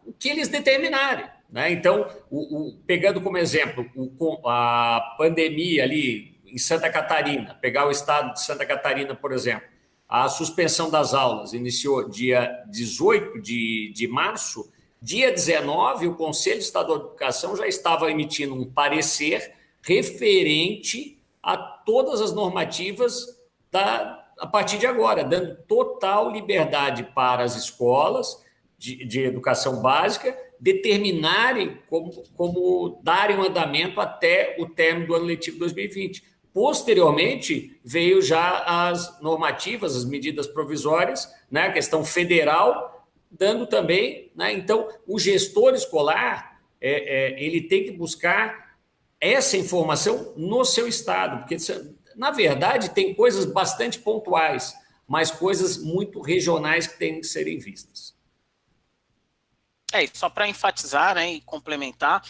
o que eles determinarem. Né? Então, pegando como exemplo a pandemia ali em Santa Catarina, pegar o estado de Santa Catarina, por exemplo, a suspensão das aulas iniciou dia 18 de março, dia 19, o Conselho Estadual de Educação já estava emitindo um parecer referente a todas as normativas a partir de agora, dando total liberdade para as escolas de educação básica determinarem como darem um andamento até o término do ano letivo 2020. Posteriormente, veio já as normativas, as medidas provisórias, né, a questão federal, dando também... Né, então, o gestor escolar ele tem que buscar essa informação no seu estado, porque, na verdade, tem coisas bastante pontuais, mas coisas muito regionais que têm que serem vistas. Só para enfatizar, né, e complementar,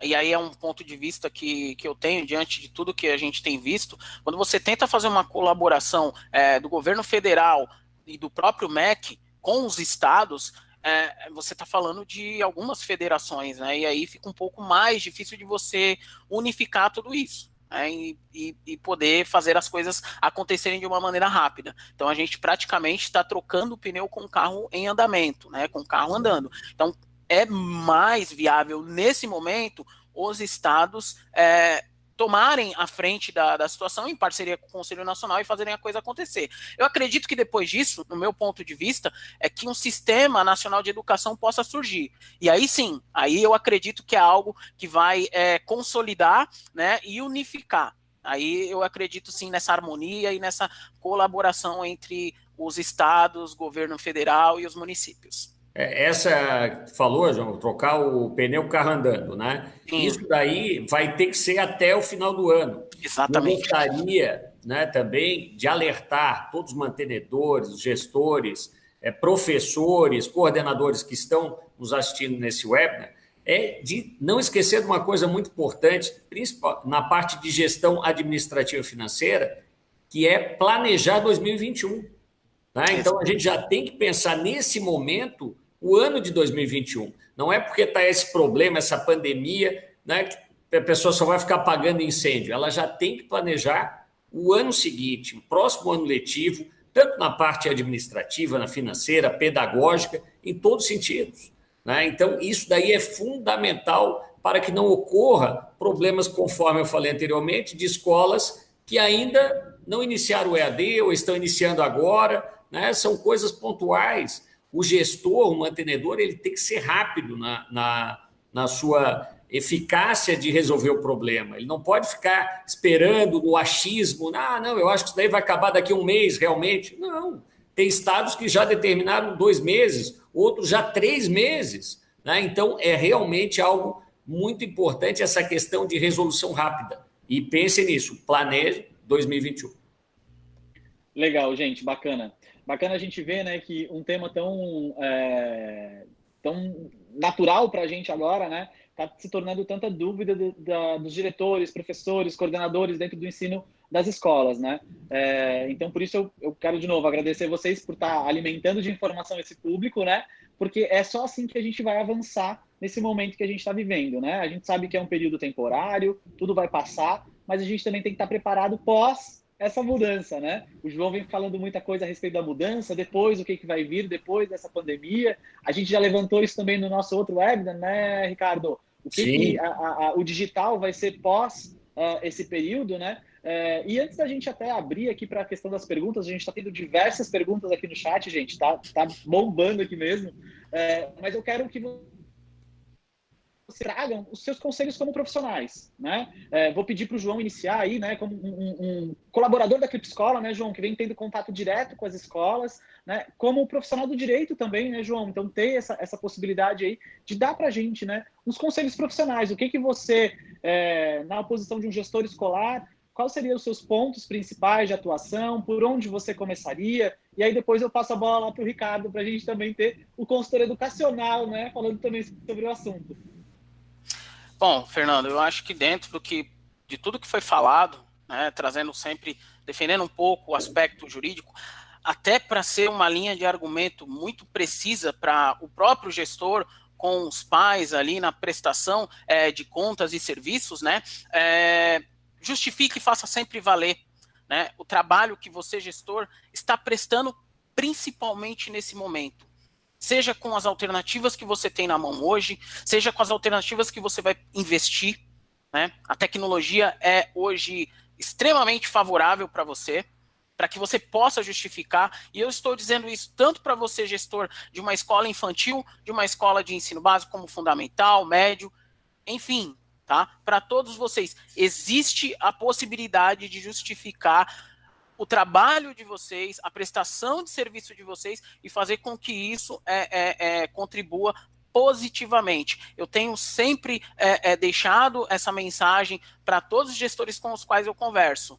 e aí é um ponto de vista que eu tenho diante de tudo que a gente tem visto, quando você tenta fazer uma colaboração do governo federal e do próprio MEC com os estados, você está falando de algumas federações, né? E aí fica um pouco mais difícil de você unificar tudo isso, né? E poder fazer as coisas acontecerem de uma maneira rápida. Então a gente praticamente está trocando o pneu com o carro em andamento, né? Com o carro andando. Então é mais viável nesse momento os estados tomarem a frente da situação em parceria com o Conselho Nacional e fazerem a coisa acontecer. Eu acredito que depois disso, no meu ponto de vista, é que um sistema nacional de educação possa surgir. E aí sim, aí eu acredito que é algo que vai consolidar, né, e unificar. Aí eu acredito sim nessa harmonia e nessa colaboração entre os estados, governo federal e os municípios. Essa falou, João, trocar o pneu carro andando, né? Sim. Isso daí vai ter que ser até o final do ano. Exatamente. Eu gostaria, né, também de alertar todos os mantenedores, os gestores, professores, coordenadores que estão nos assistindo nesse webinar, de não esquecer de uma coisa muito importante, principalmente na parte de gestão administrativa e financeira, que é planejar 2021. Né? Então, a gente já tem que pensar nesse momento o ano de 2021. Não é porque está esse problema, essa pandemia, né, que a pessoa só vai ficar apagando incêndio. Ela já tem que planejar o ano seguinte, o próximo ano letivo, tanto na parte administrativa, na financeira, pedagógica, em todos os sentidos. Né? Então, isso daí é fundamental para que não ocorra problemas, conforme eu falei anteriormente, de escolas que ainda não iniciaram o EAD ou estão iniciando agora, né? São coisas pontuais. O gestor, o mantenedor, ele tem que ser rápido na sua eficácia de resolver o problema. Ele não pode ficar esperando no achismo, não, eu acho que isso daí vai acabar daqui a um mês, realmente. Não, tem estados que já determinaram 2 meses, outros já 3 meses. Né? Então, é realmente algo muito importante essa questão de resolução rápida. E pense nisso, planeje 2021. Legal, gente, bacana. Bacana a gente ver, né, que um tema tão natural para a gente agora, né, está se tornando tanta dúvida dos diretores, professores, coordenadores dentro do ensino das escolas, né? Então, por isso eu quero de novo agradecer vocês por estar alimentando de informação esse público, né? Porque é só assim que a gente vai avançar nesse momento que a gente está vivendo, né? A gente sabe que é um período temporário, tudo vai passar, mas a gente também tem que estar preparado pós essa mudança, né? O João vem falando muita coisa a respeito da mudança, depois o que vai vir depois dessa pandemia. A gente já levantou isso também no nosso outro webinar, né, Ricardo? O que o digital vai ser pós esse período, né? E antes da gente até abrir aqui para a questão das perguntas, a gente está tendo diversas perguntas aqui no chat, gente, tá bombando aqui mesmo. Mas eu quero que vocês tragam os seus conselhos como profissionais, né? Vou pedir para o João iniciar aí, né, como um colaborador da Cripscola, né, João, que vem tendo contato direto com as escolas, né, como profissional do direito também, né, João? Então, ter essa possibilidade aí de dar para a gente, né, uns conselhos profissionais. O que você, na posição de um gestor escolar, quais seriam os seus pontos principais de atuação, por onde você começaria? E aí depois eu passo a bola lá para o Ricardo, para a gente também ter o consultor educacional, né, falando também sobre o assunto. Bom, Fernando, eu acho que dentro de tudo que foi falado, né, trazendo sempre, defendendo um pouco o aspecto jurídico, até para ser uma linha de argumento muito precisa para o próprio gestor com os pais ali na prestação de contas e serviços, né, justifique e faça sempre valer, né, o trabalho que você, gestor, está prestando principalmente nesse momento. Seja com as alternativas que você tem na mão hoje, seja com as alternativas que você vai investir, né? A tecnologia é hoje extremamente favorável para você, para que você possa justificar, e eu estou dizendo isso tanto para você, gestor de uma escola infantil, de uma escola de ensino básico como fundamental, médio, enfim, tá? Para todos vocês, existe a possibilidade de justificar o trabalho de vocês, a prestação de serviço de vocês e fazer com que isso contribua positivamente. Eu tenho sempre deixado essa mensagem para todos os gestores com os quais eu converso.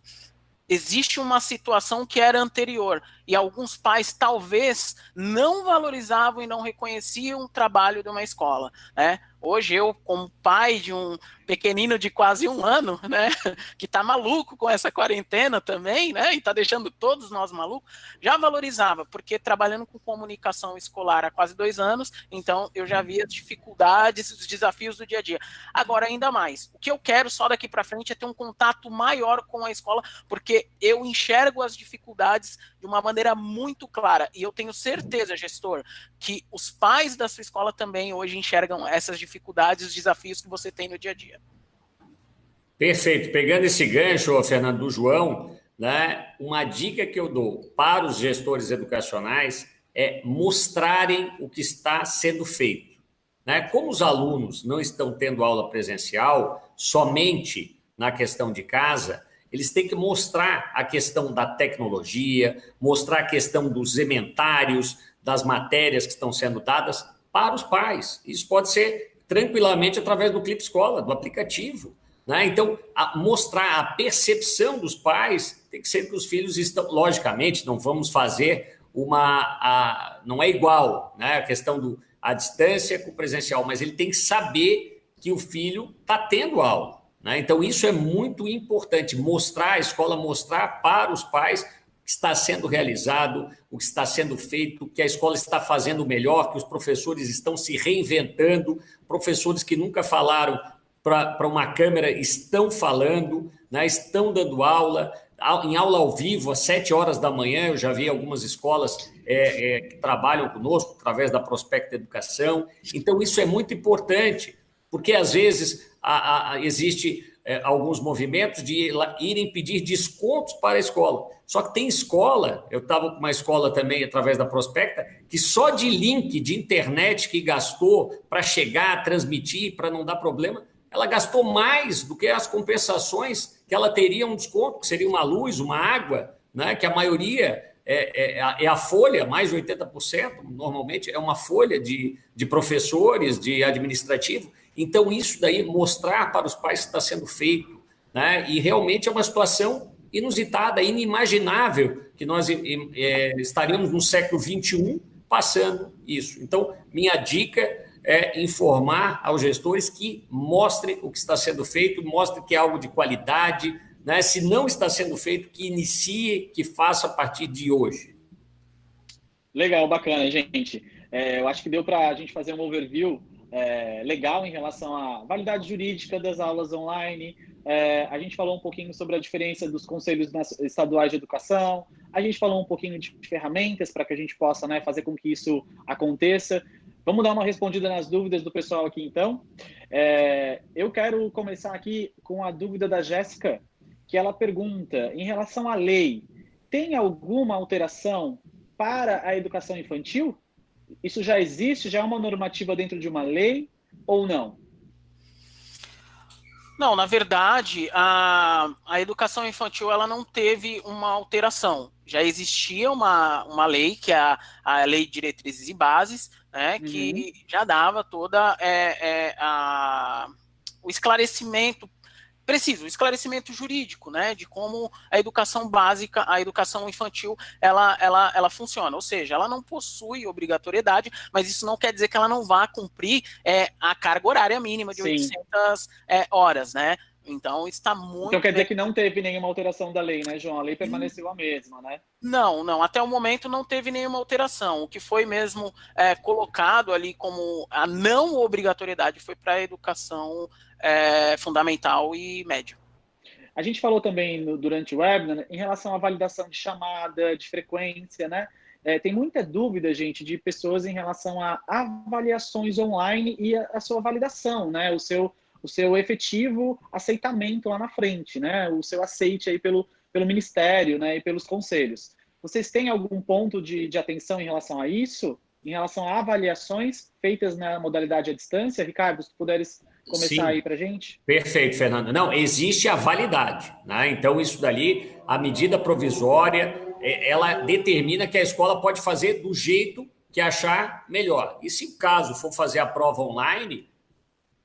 Existe uma situação que era anterior, e alguns pais talvez não valorizavam e não reconheciam o trabalho de uma escola, né? Hoje eu, como pai de um pequenino de quase 1 ano, né, que tá maluco com essa quarentena também, né, e tá deixando todos nós malucos, já valorizava, porque trabalhando com comunicação escolar há quase 2 anos, então eu já vi as dificuldades, os desafios do dia a dia. Agora, ainda mais, o que eu quero só daqui para frente é ter um contato maior com a escola, porque eu enxergo as dificuldades de uma maneira muito clara, e eu tenho certeza, gestor, que os pais da sua escola também hoje enxergam essas dificuldades, os desafios que você tem no dia a dia. Perfeito. Pegando esse gancho, Fernando, do João, né, uma dica que eu dou para os gestores educacionais é mostrarem o que está sendo feito. Né? Como os alunos não estão tendo aula presencial, somente na questão de casa, eles têm que mostrar a questão da tecnologia, mostrar a questão dos ementários, das matérias que estão sendo dadas para os pais. Isso pode ser tranquilamente através do Clipe Escola, do aplicativo. Né? Então, mostrar a percepção dos pais tem que ser que os filhos estão... Logicamente, não vamos fazer não é igual, né? A questão a distância com o presencial, mas ele tem que saber que o filho está tendo aula. Né? Então, isso é muito importante, a escola mostrar para os pais o que está sendo realizado, o que está sendo feito, que a escola está fazendo melhor, que os professores estão se reinventando, professores que nunca falaram para uma câmera estão falando, né? Estão dando aula, em aula ao vivo, às 7 horas da manhã, eu já vi algumas escolas que trabalham conosco, através da Prospecta Educação. Então, isso é muito importante, porque, às vezes, existe alguns movimentos de irem pedir descontos para a escola. Só que tem escola, eu estava com uma escola também, através da Prospecta, que só de link de internet que gastou para chegar, transmitir, para não dar problema, ela gastou mais do que as compensações que ela teria um desconto, que seria uma luz, uma água, né? Que a maioria é a folha, mais de 80%, normalmente é uma folha de professores, de administrativo. Então, isso daí, mostrar para os pais que está sendo feito, né? E realmente é uma situação inusitada, inimaginável, que nós estaríamos no século XXI passando isso. Então, minha dica é informar aos gestores que mostrem o que está sendo feito, mostrem que é algo de qualidade, né? Se não está sendo feito, que inicie, que faça a partir de hoje. Legal, bacana, gente. Eu acho que deu para a gente fazer um overview legal em relação à validade jurídica das aulas online. A gente falou um pouquinho sobre a diferença dos conselhos estaduais de educação, a gente falou um pouquinho de ferramentas para que a gente possa, né, fazer com que isso aconteça. Vamos dar uma respondida nas dúvidas do pessoal aqui, então. Eu quero começar aqui com a dúvida da Jéssica, que ela pergunta, em relação à lei, tem alguma alteração para a educação infantil? Isso já existe? Já é uma normativa dentro de uma lei ou não? Não, na verdade, a educação infantil ela não teve uma alteração. Já existia uma lei, que é a Lei de Diretrizes e Bases, né, que já dava toda o esclarecimento preciso, o esclarecimento jurídico, né, de como a educação básica, a educação infantil, ela funciona. Ou seja, ela não possui obrigatoriedade, mas isso não quer dizer que ela não vá cumprir a carga horária mínima de 800 horas, né? Então, está muito... Então, quer dizer que não teve nenhuma alteração da lei, né, João? A lei permaneceu a mesma, né? Não. Até o momento não teve nenhuma alteração. O que foi mesmo colocado ali como a não obrigatoriedade foi para a educação fundamental e média. A gente falou também durante o webinar em relação à validação de chamada, de frequência, né? Tem muita dúvida, gente, de pessoas em relação a avaliações online e a sua validação, né? O seu efetivo aceitamento lá na frente, né? O seu aceite aí pelo Ministério, né? E pelos conselhos. Vocês têm algum ponto de atenção em relação a isso? Em relação a avaliações feitas na modalidade à distância? Ricardo, se tu puderes começar aí para a gente. Perfeito, Fernando. Não, existe a validade, né? Então, isso dali, a medida provisória, ela determina que a escola pode fazer do jeito que achar melhor. E se caso for fazer a prova online,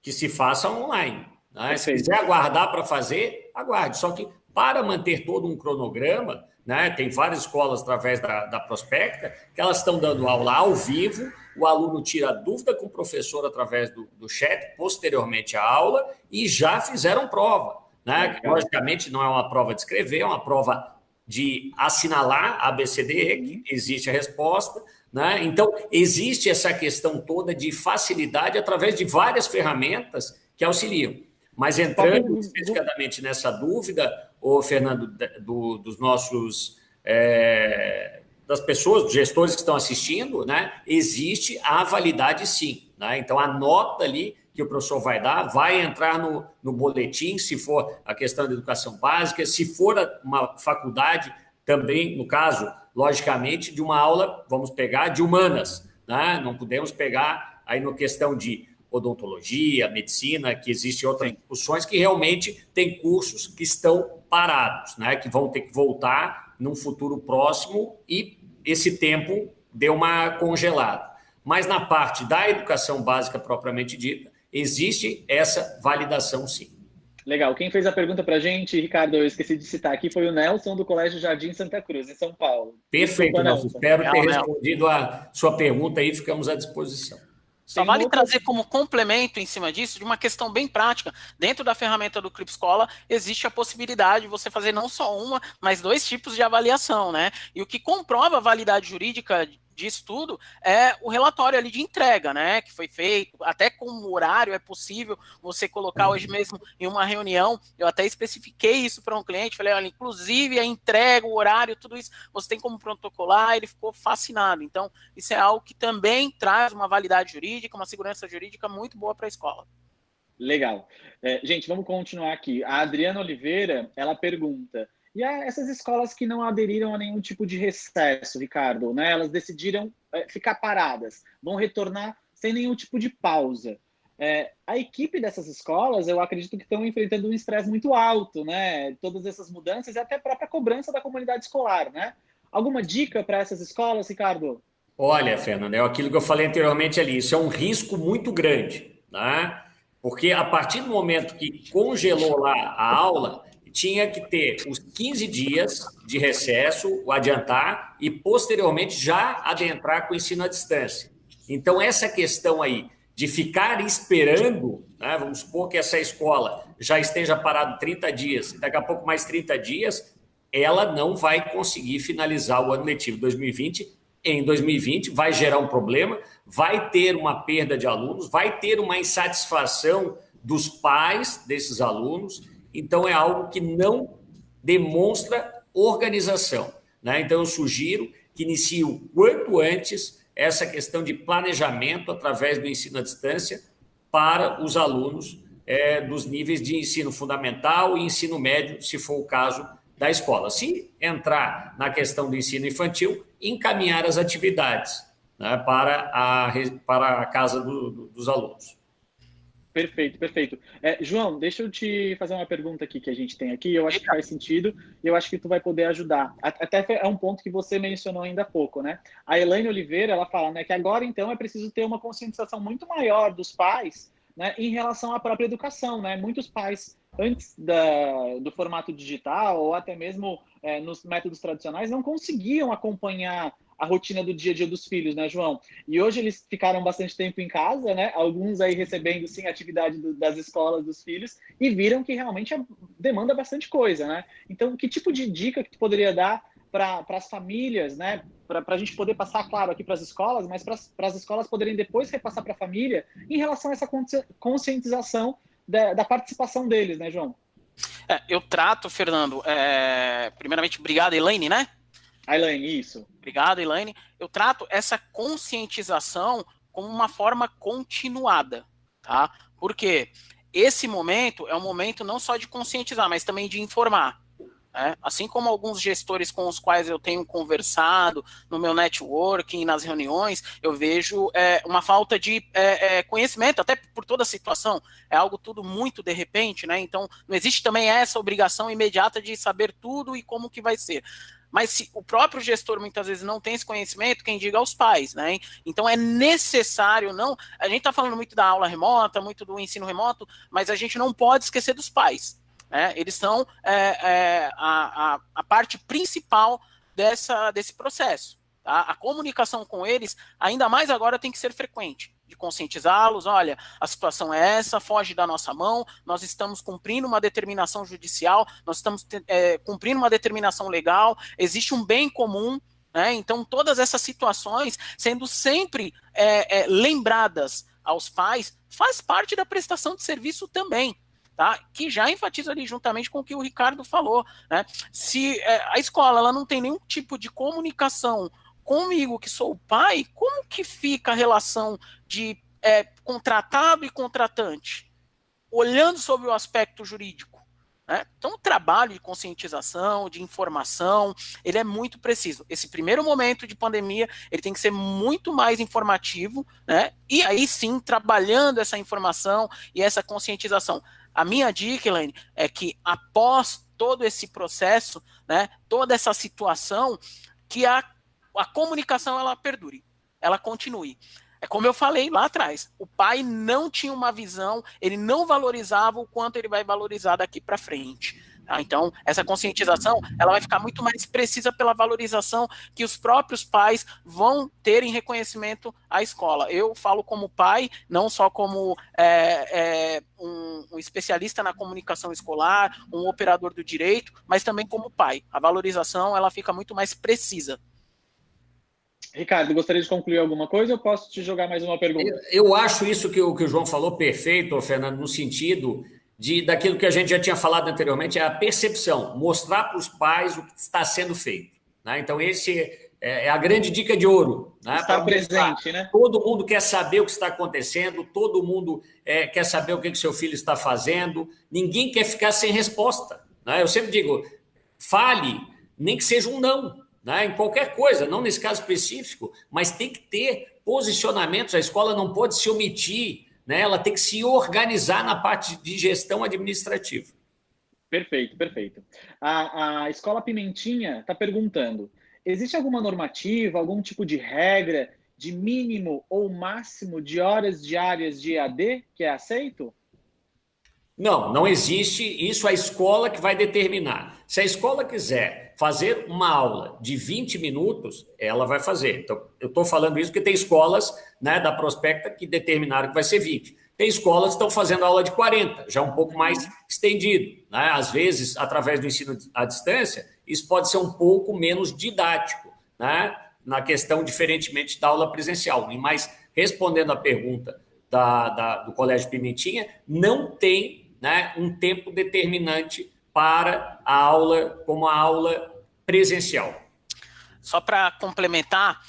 que se faça online, Né? Se quiser aguardar para fazer, aguarde. Só que para manter todo um cronograma, né, tem várias escolas através da Prospecta que elas estão dando aula ao vivo, o aluno tira dúvida com o professor através do chat, posteriormente à aula, e já fizeram prova. Né? Que, logicamente, não é uma prova de escrever, é uma prova de assinalar a ABCDE, que existe a resposta. Né? Então, existe essa questão toda de facilidade através de várias ferramentas que auxiliam. Mas entrando especificamente nessa dúvida, Fernando, dos nossos das pessoas, dos gestores que estão assistindo, né, existe a validade sim. Né? Então, a nota ali que o professor vai dar vai entrar no boletim, se for a questão da educação básica, se for uma faculdade também, no caso, logicamente, de uma aula, vamos pegar, de humanas. Né? Não podemos pegar aí na questão de odontologia, medicina, que existem outras discussões que realmente tem cursos que estão parados, né? Que vão ter que voltar num futuro próximo e esse tempo deu uma congelada. Mas na parte da educação básica propriamente dita, existe essa validação sim. Legal. Quem fez a pergunta para a gente, Ricardo, eu esqueci de citar aqui, foi o Nelson do Colégio Jardim Santa Cruz, em São Paulo. Perfeito, Nelson. Espero ter respondido a sua pergunta aí, ficamos à disposição. Só vale trazer como complemento em cima disso, de uma questão bem prática. Dentro da ferramenta do Clip Escola, existe a possibilidade de você fazer não só uma, mas 2 tipos de avaliação, né? E o que comprova a validade jurídica disso tudo é o relatório ali de entrega, né? Que foi feito, até com o horário é possível você colocar hoje mesmo em uma reunião. Eu até especifiquei isso para um cliente, falei, olha, inclusive a entrega, o horário, tudo isso, você tem como protocolar, ele ficou fascinado. Então, isso é algo que também traz uma validade jurídica, uma segurança jurídica muito boa para a escola. Legal. Gente, vamos continuar aqui. A Adriana Oliveira, ela pergunta: e essas escolas que não aderiram a nenhum tipo de recesso, Ricardo, né? Elas decidiram ficar paradas, vão retornar sem nenhum tipo de pausa. A equipe dessas escolas, eu acredito que estão enfrentando um estresse muito alto, né? Todas essas mudanças e até a própria cobrança da comunidade escolar, né? Alguma dica para essas escolas, Ricardo? Olha, Fernando, é aquilo que eu falei anteriormente ali, isso é um risco muito grande, né? Porque a partir do momento que congelou lá a aula, tinha que ter os 15 dias de recesso, o adiantar, e posteriormente já adentrar com o ensino à distância. Então, essa questão aí de ficar esperando, né, vamos supor que essa escola já esteja parada 30 dias, daqui a pouco mais 30 dias, ela não vai conseguir finalizar o ano letivo 2020. Em 2020 vai gerar um problema, vai ter uma perda de alunos, vai ter uma insatisfação dos pais desses alunos. Então, é algo que não demonstra organização. Né? Então, eu sugiro que inicie o quanto antes essa questão de planejamento através do ensino à distância para os alunos dos níveis de ensino fundamental e ensino médio, se for o caso da escola. Se entrar na questão do ensino infantil, encaminhar as atividades, né, para a casa dos alunos. Perfeito, perfeito. João, deixa eu te fazer uma pergunta aqui que a gente tem aqui, eu acho que faz sentido e eu acho que tu vai poder ajudar. Até é um ponto que você mencionou ainda há pouco, né? A Elaine Oliveira, ela fala, né, que agora, então, é preciso ter uma conscientização muito maior dos pais, né, em relação à própria educação, né? Muitos pais, antes do formato digital ou até mesmo nos métodos tradicionais, não conseguiam acompanhar a rotina do dia a dia dos filhos, né, João? E hoje eles ficaram bastante tempo em casa, né? Alguns aí recebendo, sim, a atividade das escolas dos filhos e viram que realmente demanda bastante coisa, né? Então, que tipo de dica que tu poderia dar para as famílias, né? Para a gente poder passar, claro, aqui para as escolas, mas para as escolas poderem depois repassar para a família em relação a essa conscientização da participação deles, né, João? Eu trato, Fernando, primeiramente, obrigado, Elaine, né? A Elaine, isso. Obrigado, Elaine. Eu trato essa conscientização como uma forma continuada, tá? Porque esse momento é um momento não só de conscientizar, mas também de informar. Assim como alguns gestores com os quais eu tenho conversado no meu networking, nas reuniões, eu vejo uma falta de conhecimento, até por toda a situação, é algo tudo muito de repente, né? Então não existe também essa obrigação imediata de saber tudo e como que vai ser. Mas se o próprio gestor muitas vezes não tem esse conhecimento, quem diga aos pais, né? Então é necessário, não. A gente está falando muito da aula remota, muito do ensino remoto, mas a gente não pode esquecer dos pais. Né? Eles são a parte principal desse processo. Tá? A comunicação com eles, ainda mais agora, tem que ser frequente. De conscientizá-los, olha, a situação é essa, foge da nossa mão, nós estamos cumprindo uma determinação judicial, nós estamos cumprindo uma determinação legal, existe um bem comum, né? Então todas essas situações sendo sempre lembradas aos pais, faz parte da prestação de serviço também. Tá? Que já enfatiza ali juntamente com o que o Ricardo falou. Né? Se a escola ela não tem nenhum tipo de comunicação comigo, que sou o pai, como que fica a relação de contratado e contratante? Olhando sobre o aspecto jurídico. Né? Então, o trabalho de conscientização, de informação, ele é muito preciso. Esse primeiro momento de pandemia, ele tem que ser muito mais informativo, né? E aí sim, trabalhando essa informação e essa conscientização. A minha dica, Elaine, é que após todo esse processo, né, toda essa situação, que a comunicação ela perdure, ela continue. É como eu falei lá atrás, o pai não tinha uma visão, ele não valorizava o quanto ele vai valorizar daqui para frente. Tá? Então, essa conscientização ela vai ficar muito mais precisa pela valorização que os próprios pais vão ter em reconhecimento à escola. Eu falo como pai, não só como um especialista na comunicação escolar, um operador do direito, mas também como pai. A valorização ela fica muito mais precisa. Ricardo, gostaria de concluir alguma coisa ou posso te jogar mais uma pergunta? Eu acho isso que o João falou perfeito, Fernando, no sentido daquilo que a gente já tinha falado anteriormente, é a percepção, mostrar para os pais o que está sendo feito. Né? Então, esse é a grande dica de ouro. Né? Está presente, né? Todo mundo quer saber o que está acontecendo, todo mundo quer saber o que seu filho está fazendo, ninguém quer ficar sem resposta. Né? Eu sempre digo, fale, nem que seja um não. Né, em qualquer coisa, não nesse caso específico, mas tem que ter posicionamentos, a escola não pode se omitir, né, ela tem que se organizar na parte de gestão administrativa. Perfeito, perfeito. A Escola Pimentinha está perguntando, existe alguma normativa, algum tipo de regra de mínimo ou máximo de horas diárias de EAD que é aceito? Não, não existe. Isso a escola que vai determinar. Se a escola quiser fazer uma aula de 20 minutos, ela vai fazer. Então, eu estou falando isso porque tem escolas, né, da Prospecta que determinaram que vai ser 20. Tem escolas que estão fazendo aula de 40, já um pouco mais estendido. Né? Às vezes, através do ensino à distância, isso pode ser um pouco menos didático, né? Na questão, diferentemente da aula presencial. Mas, respondendo à pergunta do Colégio Pimentinha, não tem, né, um tempo determinante para a aula como a aula presencial. Só para complementar,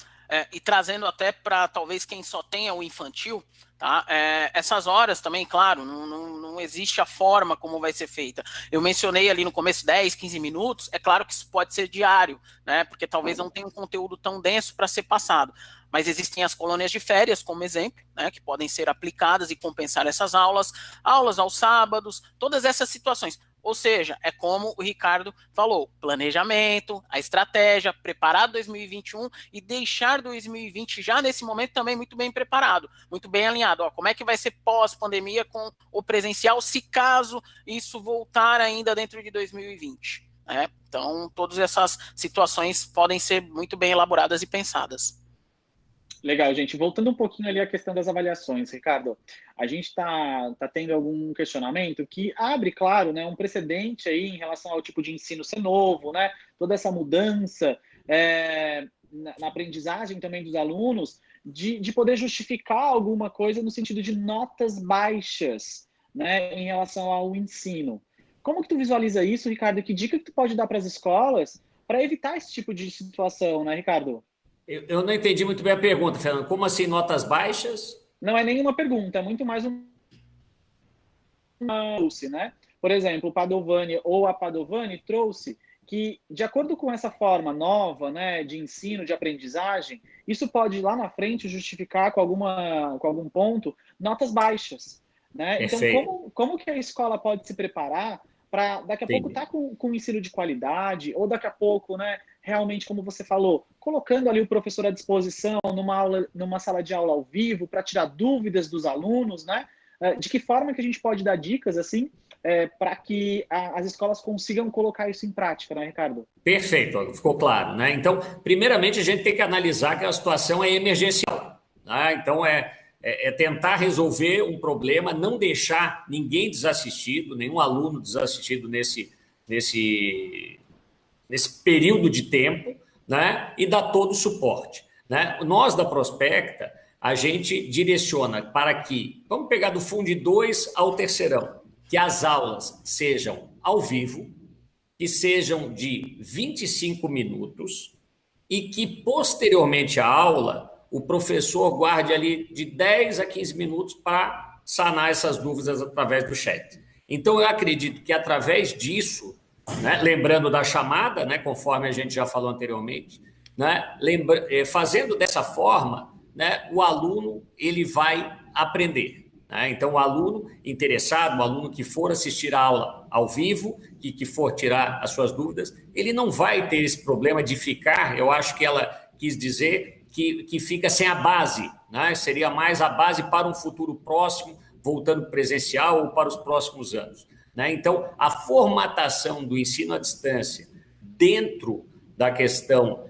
e trazendo até para talvez quem só tenha o infantil, tá? Essas horas também, claro, não existe a forma como vai ser feita. Eu mencionei ali no começo 10, 15 minutos, é claro que isso pode ser diário, né? Porque talvez não tenha um conteúdo tão denso para ser passado. Mas existem as colônias de férias, como exemplo, né, que podem ser aplicadas e compensar essas aulas aos sábados, todas essas situações. Ou seja, é como o Ricardo falou, planejamento, a estratégia, preparar 2021 e deixar 2020 já nesse momento também muito bem preparado, muito bem alinhado. Ó, como é que vai ser pós-pandemia com o presencial, se caso isso voltar ainda dentro de 2020? Né? Então, todas essas situações podem ser muito bem elaboradas e pensadas. Legal, gente. Voltando um pouquinho ali à questão das avaliações, Ricardo, a gente está tendo algum questionamento que abre, claro, né, um precedente aí em relação ao tipo de ensino ser novo, né, toda essa mudança na aprendizagem também dos alunos, de poder justificar alguma coisa no sentido de notas baixas, né, em relação ao ensino. Como que tu visualiza isso, Ricardo? Que dica que tu pode dar para as escolas para evitar esse tipo de situação, né, Ricardo? Eu não entendi muito bem a pergunta, Fernando. Como assim notas baixas? Não é nenhuma pergunta, é muito mais né? Por exemplo, o Padovani ou a Padovani trouxe que, de acordo com essa forma nova, né, de ensino, de aprendizagem, isso pode lá na frente justificar com algum ponto notas baixas, né? Então, como que a escola pode se preparar para daqui a pouco estar com um ensino de qualidade, ou daqui a pouco, né, realmente, como você falou, colocando ali o professor à disposição numa sala de aula ao vivo para tirar dúvidas dos alunos, né? De que forma que a gente pode dar dicas assim para que as escolas consigam colocar isso em prática, né, Ricardo? Perfeito, ficou claro, né? Então, primeiramente, a gente tem que analisar que a situação é emergencial, né? Então, é tentar resolver um problema, não deixar ninguém desassistido, nenhum aluno desassistido nesse período de tempo, né? E dar todo o suporte, né? Nós, da Prospecta, a gente direciona para que, vamos pegar do Fundo 2 ao terceirão, que as aulas sejam ao vivo, que sejam de 25 minutos e que, posteriormente à aula, o professor guarde ali de 10 a 15 minutos para sanar essas dúvidas através do chat. Então, eu acredito que, através disso, né, lembrando da chamada, né, conforme a gente já falou anteriormente, né, fazendo dessa forma, né, o aluno ele vai aprender. Né? Então, o aluno interessado, o aluno que for assistir a aula ao vivo, que for tirar as suas dúvidas, ele não vai ter esse problema de ficar, eu acho que ela quis dizer, que fica sem a base, né? Seria mais a base para um futuro próximo, voltando presencial ou para os próximos anos. Né? Então, a formatação do ensino à distância dentro da questão,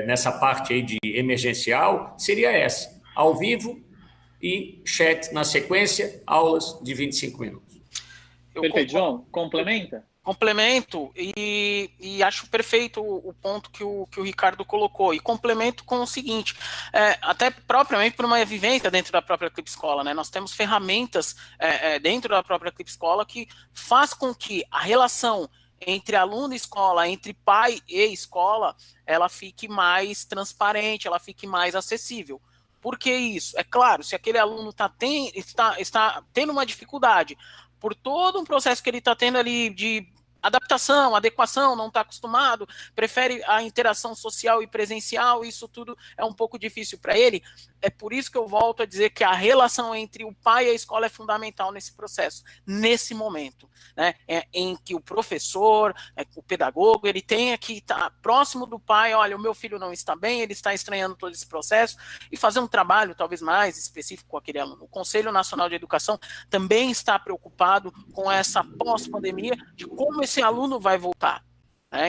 nessa parte aí de emergencial, seria essa, ao vivo e chat na sequência, aulas de 25 minutos. Perfeito, João. Complementa? Complemento e acho perfeito o ponto que o Ricardo colocou, e complemento com o seguinte, até propriamente por uma vivência dentro da própria Clip Escola, né? Nós temos ferramentas dentro da própria Clip Escola que faz com que a relação entre aluno e escola, entre pai e escola, ela fique mais transparente, ela fique mais acessível. Por que isso? É claro, se aquele aluno está tendo uma dificuldade por todo um processo que ele está tendo ali de adaptação, adequação, não está acostumado, prefere a interação social e presencial, isso tudo é um pouco difícil para ele. É por isso que eu volto a dizer que a relação entre o pai e a escola é fundamental nesse processo, nesse momento, né? Em que o professor, o pedagogo, ele tenha que estar próximo do pai, olha, o meu filho não está bem, ele está estranhando todo esse processo, e fazer um trabalho talvez mais específico com aquele aluno. O Conselho Nacional de Educação também está preocupado com essa pós-pandemia, de como esse aluno vai voltar.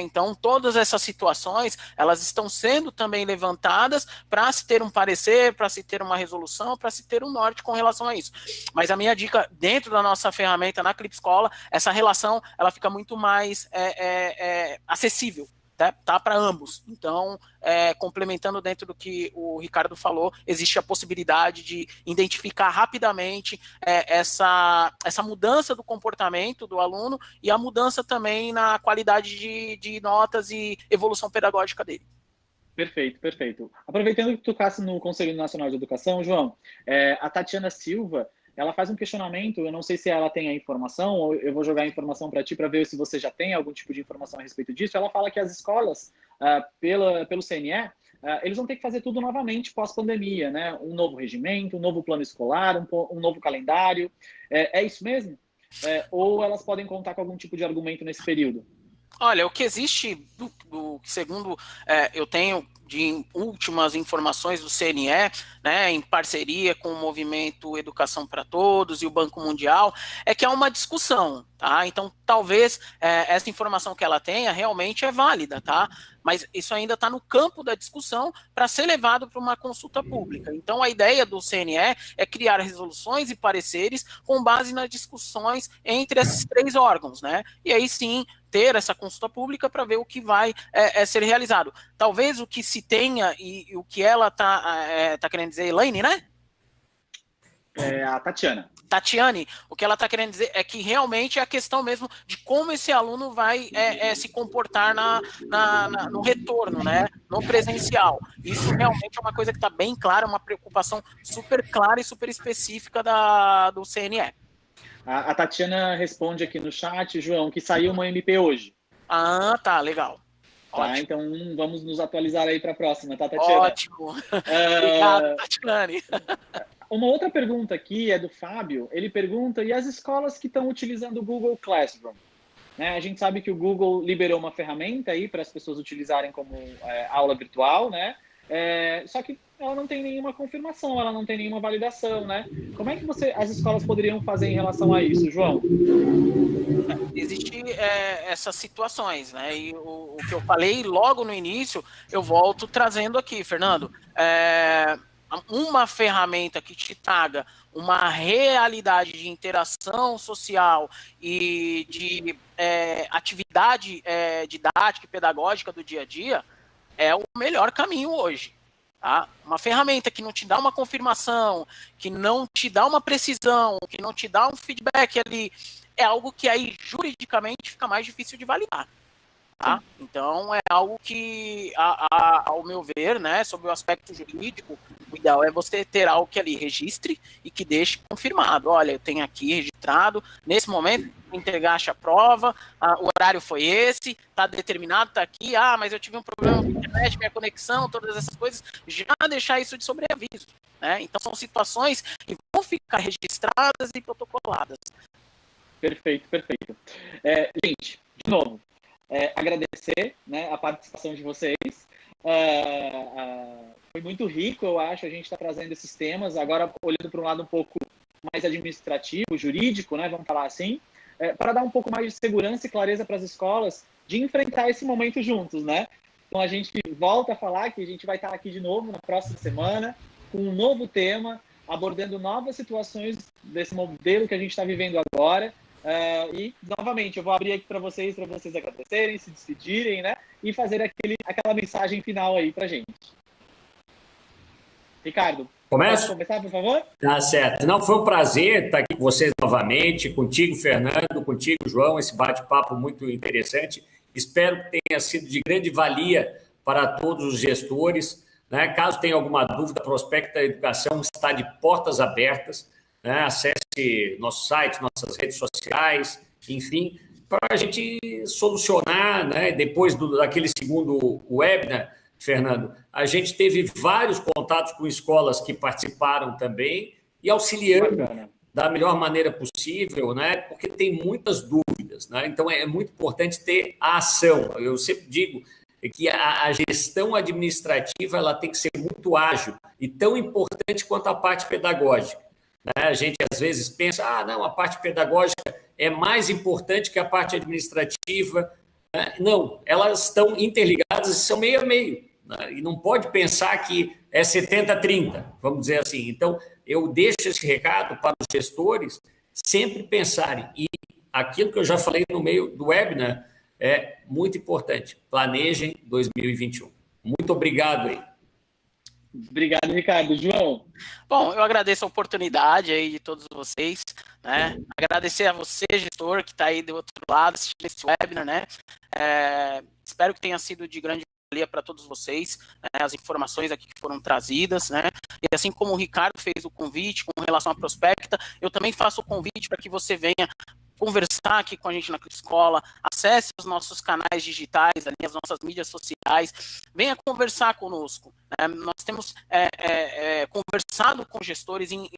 Então, todas essas situações, elas estão sendo também levantadas para se ter um parecer, para se ter uma resolução, para se ter um norte com relação a isso. Mas a minha dica, dentro da nossa ferramenta na Clip Escola, essa relação, ela fica muito mais acessível, tá para ambos. Então, complementando dentro do que o Ricardo falou, existe a possibilidade de identificar rapidamente essa mudança do comportamento do aluno e a mudança também na qualidade de notas e evolução pedagógica dele. Perfeito, perfeito. Aproveitando que tu tocasse no Conselho Nacional de Educação, João, a Tatiana Silva, ela faz um questionamento, eu não sei se ela tem a informação, ou eu vou jogar a informação para ti para ver se você já tem algum tipo de informação a respeito disso. Ela fala que as escolas, pelo CNE, eles vão ter que fazer tudo novamente pós-pandemia, né? Um novo regimento, um novo plano escolar, um novo calendário. É isso mesmo? Ou elas podem contar com algum tipo de argumento nesse período? Olha, o que existe, segundo eu tenho de últimas informações do CNE, né, em parceria com o Movimento Educação para Todos e o Banco Mundial, é que há uma discussão, tá? Então, talvez essa informação que ela tenha realmente é válida, tá? Mas isso ainda está no campo da discussão para ser levado para uma consulta pública. Então, a ideia do CNE é criar resoluções e pareceres com base nas discussões entre esses três órgãos, né? E aí sim, ter essa consulta pública para ver o que vai ser realizado. Talvez o que se tenha e o que ela tá querendo dizer, Elaine, né? A Tatiana. Tatiane, o que ela está querendo dizer é que realmente é a questão mesmo de como esse aluno vai se comportar no retorno, né, no presencial. Isso realmente é uma coisa que está bem clara, uma preocupação super clara e super específica do CNE. A Tatiana responde aqui no chat, João, que saiu uma MP hoje. Ah, tá, legal. Tá, então vamos nos atualizar aí para a próxima, tá, Tatiana? Ótimo. Obrigado, Tatiane. Uma outra pergunta aqui é do Fábio. Ele pergunta, e as escolas que estão utilizando o Google Classroom? né? A gente sabe que o Google liberou uma ferramenta aí para as pessoas utilizarem como aula virtual, né? Só que ela não tem nenhuma confirmação, ela não tem nenhuma validação, né? Como é que as escolas poderiam fazer em relação a isso, João? Existem essas situações, né? E o que eu falei logo no início, eu volto trazendo aqui, Fernando. Uma ferramenta que te traga uma realidade de interação social e de atividade didática e pedagógica do dia a dia é o melhor caminho hoje. Tá? Uma ferramenta que não te dá uma confirmação, que não te dá uma precisão, que não te dá um feedback ali, é algo que aí juridicamente fica mais difícil de validar. Tá? Então é algo que, ao meu ver, né, sobre o aspecto jurídico, o ideal é você ter algo que ali registre e que deixe confirmado. Olha, eu tenho aqui registrado, nesse momento, entregaste a prova, o horário foi esse, está determinado, está aqui, mas eu tive um problema com a internet, minha conexão, todas essas coisas, já deixar isso de sobreaviso. Né? Então são situações que vão ficar registradas e protocoladas. Perfeito, perfeito. Gente, de novo, agradecer, né, a participação de vocês. Foi muito rico, eu acho, a gente está trazendo esses temas, agora olhando para um lado um pouco mais administrativo, jurídico, né, vamos falar assim, para dar um pouco mais de segurança e clareza para as escolas de enfrentar esse momento juntos, né? Então a gente volta a falar que a gente vai estar aqui de novo na próxima semana com um novo tema, abordando novas situações desse modelo que a gente está vivendo agora. E, novamente, eu vou abrir aqui para vocês agradecerem, se despedirem, né? E fazer aquela mensagem final aí para gente. Ricardo, começa? Pode começar, por favor? Tá certo. Não, foi um prazer estar aqui com vocês novamente, contigo, Fernando, contigo, João, esse bate-papo muito interessante. Espero que tenha sido de grande valia para todos os gestores. Né? Caso tenha alguma dúvida, Prospecta Educação está de portas abertas. Né? Acesse nosso site, nossas redes sociais, enfim, para a gente solucionar, né? Depois daquele segundo webinar, Fernando, a gente teve vários contatos com escolas que participaram também e auxiliando da melhor maneira possível, né? Porque tem muitas dúvidas, né? Então é muito importante ter a ação. Eu sempre digo que a gestão administrativa ela tem que ser muito ágil e tão importante quanto a parte pedagógica. A gente, às vezes, pensa, não, a parte pedagógica é mais importante que a parte administrativa. Não, elas estão interligadas e são meio a meio. E não pode pensar que é 70-30, vamos dizer assim. Então, eu deixo esse recado para os gestores sempre pensarem. E aquilo que eu já falei no meio do webinar é muito importante. Planejem 2021. Muito obrigado aí. Obrigado, Ricardo. João? Bom, eu agradeço a oportunidade aí de todos vocês, né? Agradecer a você, gestor, que está aí do outro lado assistindo esse webinar, né? Espero que tenha sido de grande valia para todos vocês, né? As informações aqui que foram trazidas, né? E assim como o Ricardo fez o convite com relação à Prospecta, eu também faço o convite para que você venha conversar aqui com a gente na escola, acesse os nossos canais digitais, ali, as nossas mídias sociais, venha conversar conosco. Nós temos conversado com gestores e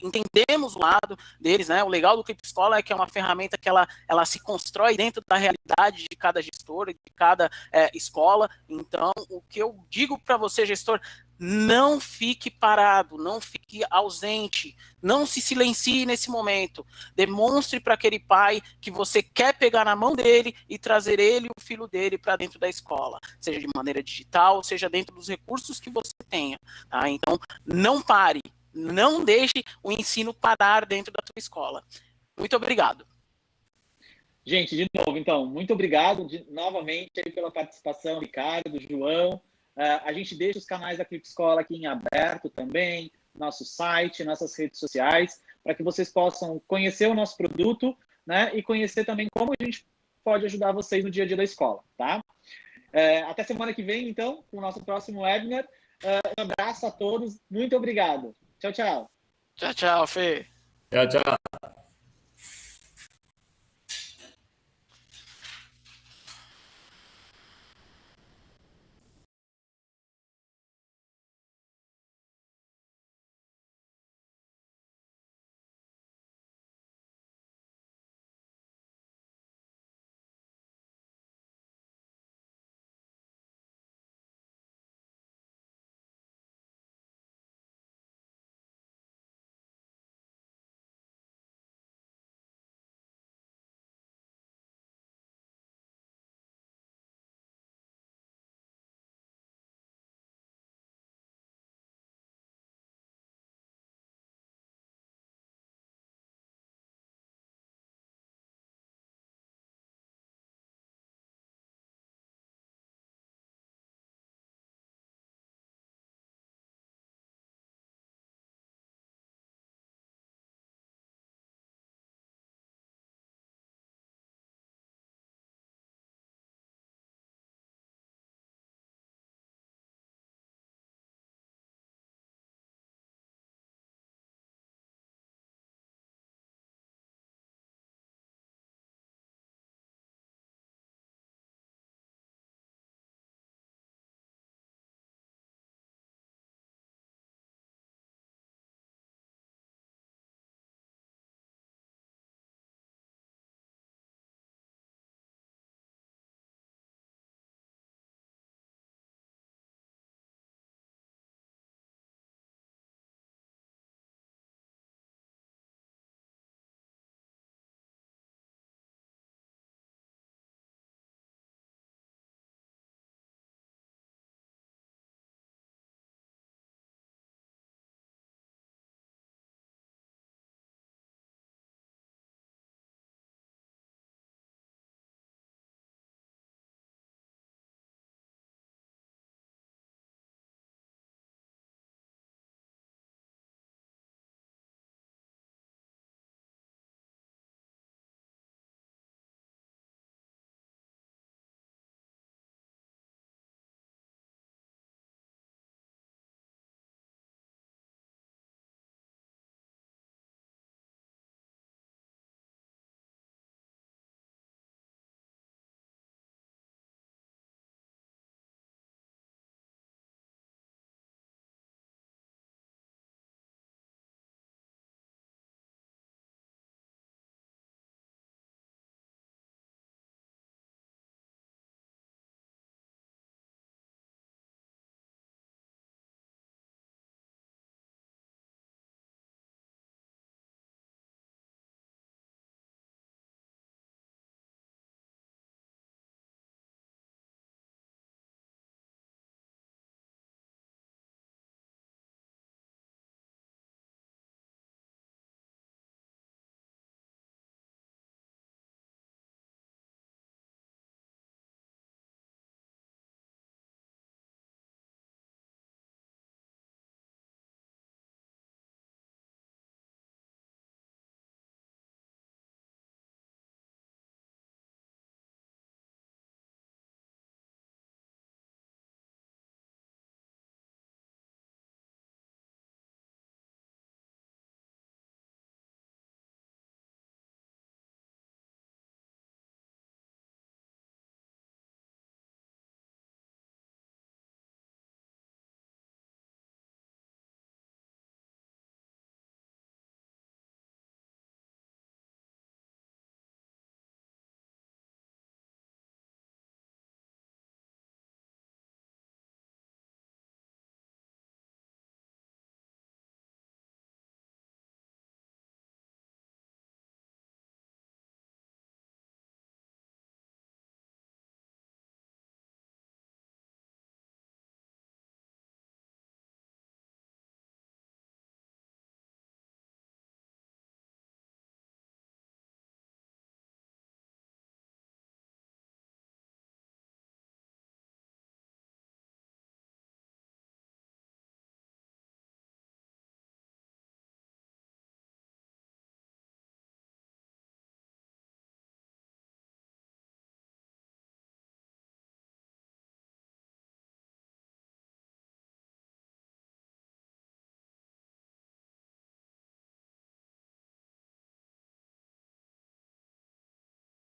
entendemos o lado deles. Né? O legal do Clip Escola é que é uma ferramenta que ela se constrói dentro da realidade de cada gestor, de cada escola. Então, o que eu digo para você, gestor, não fique parado, não fique ausente, não se silencie nesse momento. Demonstre para aquele pai que você quer pegar na mão dele e trazer ele e o filho dele para dentro da escola, seja de maneira digital, seja dentro dos recursos que você tenha. Tá? Então, não pare, não deixe o ensino parar dentro da tua escola. Muito obrigado. Gente, de novo, então, muito obrigado novamente aí pela participação, Ricardo, João. A gente deixa os canais da Clip Escola aqui em aberto também, nosso site, nossas redes sociais, para que vocês possam conhecer o nosso produto, né, e conhecer também como a gente pode ajudar vocês no dia a dia da escola, tá? Até semana que vem, então, com o nosso próximo webinar. Um abraço a todos, muito obrigado. Tchau, tchau. Tchau, tchau, Fê. Tchau, tchau.